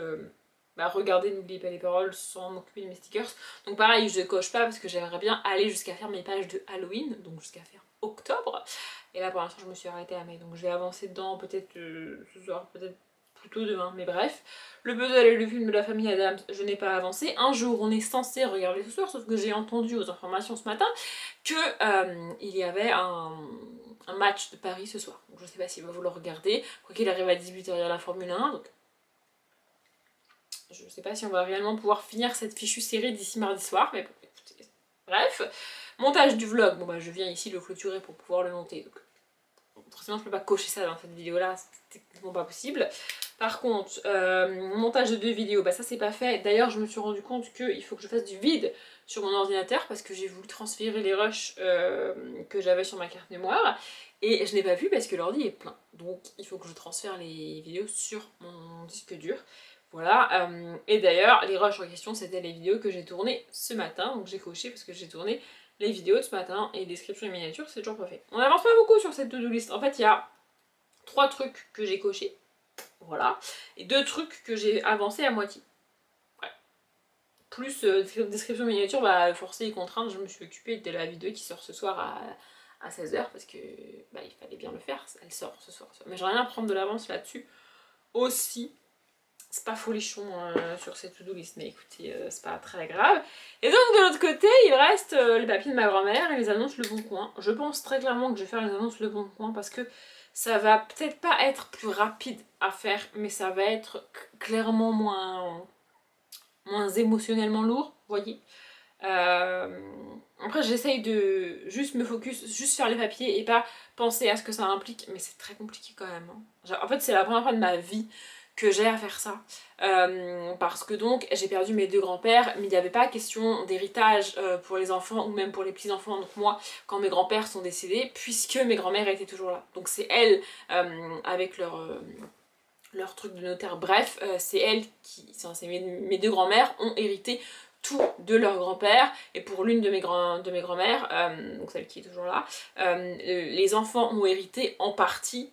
regardé N'oubliez pas les paroles sans m'occuper de mes stickers. Donc pareil, je coche pas parce que j'aimerais bien aller jusqu'à faire mes pages de Halloween, donc jusqu'à faire octobre. Et là pour l'instant je me suis arrêtée à mai, donc je vais avancer dedans peut-être ce soir, peut-être plutôt demain, mais bref. Le puzzle et le film de la famille Adams, je n'ai pas avancé. Un jour on est censé regarder ce soir, sauf que j'ai entendu aux informations ce matin que il y avait un match de Paris ce soir. Donc je sais pas s'il va vouloir regarder. Quoi qu'il arrive à 18h, il y a la Formule 1, donc je sais pas si on va réellement pouvoir finir cette fichue série d'ici mardi soir, mais bon, écoutez. Bref, montage du vlog, bon bah je viens ici le clôturer pour pouvoir le monter, donc forcément je peux pas cocher ça dans cette vidéo là, c'est techniquement pas possible. Par contre, montage de 2 vidéos, bah ça c'est pas fait. D'ailleurs je me suis rendu compte qu'il faut que je fasse du vide sur mon ordinateur parce que j'ai voulu transférer les rushs que j'avais sur ma carte mémoire et je n'ai pas vu parce que l'ordi est plein. Donc il faut que je transfère les vidéos sur mon disque dur. Voilà, et d'ailleurs les rushs en question c'était les vidéos que j'ai tournées ce matin, donc j'ai coché parce que j'ai tourné les vidéos de ce matin et description et miniature, c'est toujours pas fait. On avance pas beaucoup sur cette to-do list. En fait, il y a 3 trucs que j'ai cochés, voilà, et 2 trucs que j'ai avancés à moitié. Ouais. Plus description et miniature, bah forcé et contrainte, je me suis occupée de la vidéo qui sort ce soir à 16h parce que bah, il fallait bien le faire, elle sort ce soir. Mais j'ai rien à prendre de l'avance là-dessus aussi. C'est pas folichon sur cette to-do list, mais écoutez, c'est pas très grave. Et donc de l'autre côté, il reste les papiers de ma grand-mère et les annonces Le Bon Coin. Je pense très clairement que je vais faire les annonces Le Bon Coin parce que ça va peut-être pas être plus rapide à faire, mais ça va être clairement moins émotionnellement lourd, vous voyez. Après j'essaye de juste me focus, juste faire les papiers et pas penser à ce que ça implique, mais c'est très compliqué quand même. En fait c'est la première fois de ma vie que j'ai à faire ça. Parce que donc j'ai perdu mes 2 grands-pères, mais il n'y avait pas question d'héritage pour les enfants ou même pour les petits-enfants, donc moi quand mes grands-pères sont décédés, puisque mes grands-mères étaient toujours là. Donc c'est elles, avec leur truc de notaire, bref, c'est elles qui, c'est mes 2 grands-mères ont hérité tout de leur grand-père, et pour l'une de mes grand-mères, donc celle qui est toujours là, les enfants ont hérité en partie.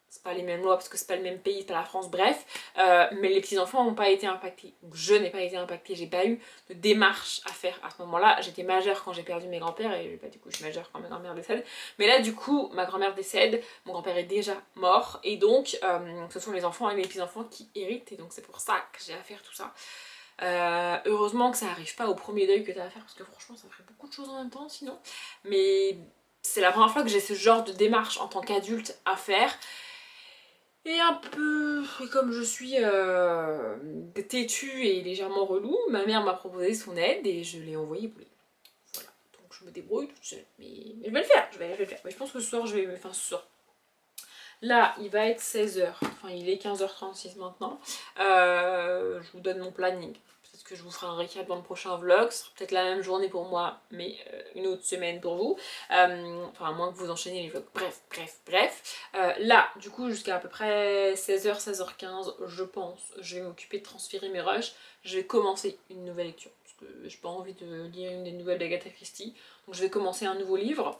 C'est pas les mêmes lois parce que c'est pas le même pays, c'est pas la France, bref, mais les petits-enfants n'ont pas été impactés. Donc je n'ai pas été impactée, j'ai pas eu de démarche à faire à ce moment-là. J'étais majeure quand j'ai perdu mes grands-pères et bah, du coup je suis majeure quand ma grand-mère décède. Mais là du coup, ma grand-mère décède, mon grand-père est déjà mort et donc ce sont les enfants et les petits-enfants qui héritent et donc c'est pour ça que j'ai à faire tout ça. Heureusement que ça arrive pas au premier deuil que t'as à faire parce que franchement ça ferait beaucoup de choses en même temps sinon. Mais c'est la première fois que j'ai ce genre de démarche en tant qu'adulte à faire. Et un peu, et comme je suis têtue et légèrement relou, ma mère m'a proposé son aide et je l'ai envoyée bouler. Voilà, donc je me débrouille toute seule. Mais je vais le faire, je vais le faire. Mais je pense que ce soir, enfin ce soir, Là, il va être 16h, enfin il est 15h36 maintenant. Je vous donne mon planning. Peut-être que je vous ferai un récap dans le prochain vlog. Ce sera peut-être la même journée pour moi, mais une autre semaine pour vous. Enfin, à moins que vous enchaîniez les vlogs. Bref. Là, du coup, jusqu'à à peu près 16h, 16h15, je pense, je vais m'occuper de transférer mes rushs. Je vais commencer une nouvelle lecture. Parce que j'ai pas envie de lire une des nouvelles d'Agatha Christie. Donc je vais commencer un nouveau livre.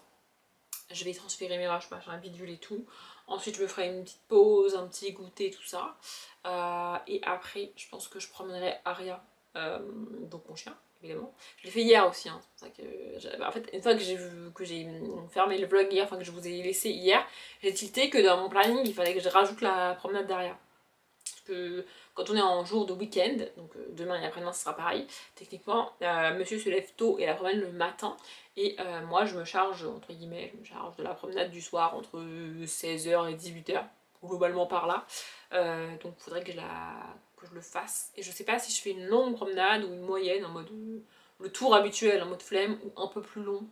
Je vais transférer mes rushs, machin, bidule et tout. Ensuite, je me ferai une petite pause, un petit goûter, tout ça. Et après, je pense que je promènerai Aria, donc mon chien, évidemment. Je l'ai fait hier aussi, hein. C'est pour ça que en fait, une fois que j'ai fermé le vlog hier, enfin que je vous ai laissé hier, j'ai tilté que dans mon planning, il fallait que je rajoute la promenade d'Aria. Parce que quand on est en jour de week-end, donc demain et après-demain ce sera pareil, techniquement, monsieur se lève tôt et la promène le matin, et moi je me charge, entre guillemets, je me charge de la promenade du soir entre 16h et 18h, globalement par là. Donc il faudrait que je le fasse. Et je sais pas si je fais une longue promenade ou une moyenne en mode le tour habituel en mode flemme, ou un peu plus long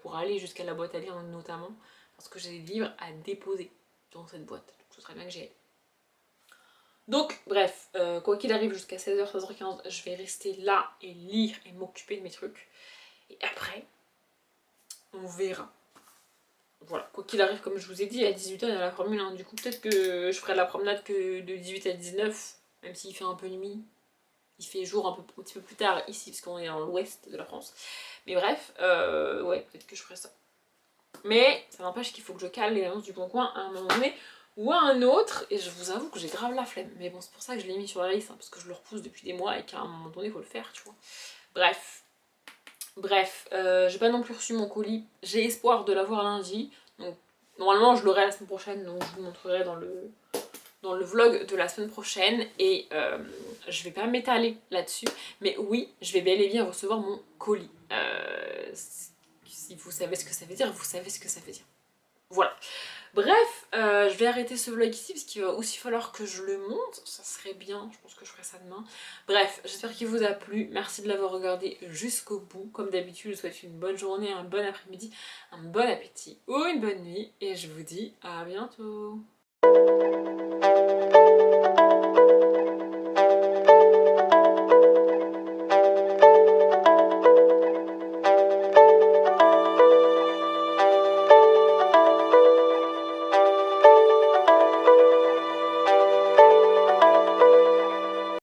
pour aller jusqu'à la boîte à lire notamment, parce que j'ai des livres à déposer dans cette boîte. Donc ce serait bien que j'y aille. Donc, bref, quoi qu'il arrive jusqu'à 16h, 16h15, je vais rester là et lire et m'occuper de mes trucs. Et après, on verra. Voilà, quoi qu'il arrive, comme je vous ai dit, à 18h, il y a la Formule 1. Du coup, peut-être que je ferai la promenade que de 18 à 19, même s'il fait un peu nuit. Il fait jour un petit peu plus tard ici, parce qu'on est dans l'ouest de la France. Mais bref, ouais, peut-être que je ferai ça. Mais ça n'empêche qu'il faut que je cale les annonces du Bon Coin à un moment donné ou à un autre, et je vous avoue que j'ai grave la flemme. Mais bon, c'est pour ça que je l'ai mis sur la liste, hein, parce que je le repousse depuis des mois et qu'à un moment donné, il faut le faire, tu vois. Bref, j'ai pas non plus reçu mon colis. J'ai espoir de l'avoir lundi. Donc, normalement, je l'aurai la semaine prochaine, donc je vous montrerai dans le vlog de la semaine prochaine. Et je vais pas m'étaler là-dessus, mais oui, je vais bel et bien recevoir mon colis. Si vous savez ce que ça veut dire, vous savez ce que ça veut dire. Voilà. Bref, je vais arrêter ce vlog ici parce qu'il va aussi falloir que je le monte. Ça serait bien, je pense que je ferai ça demain. Bref, j'espère qu'il vous a plu. Merci de l'avoir regardé jusqu'au bout. Comme d'habitude, je vous souhaite une bonne journée, un bon après-midi, un bon appétit ou une bonne nuit. Et je vous dis à bientôt.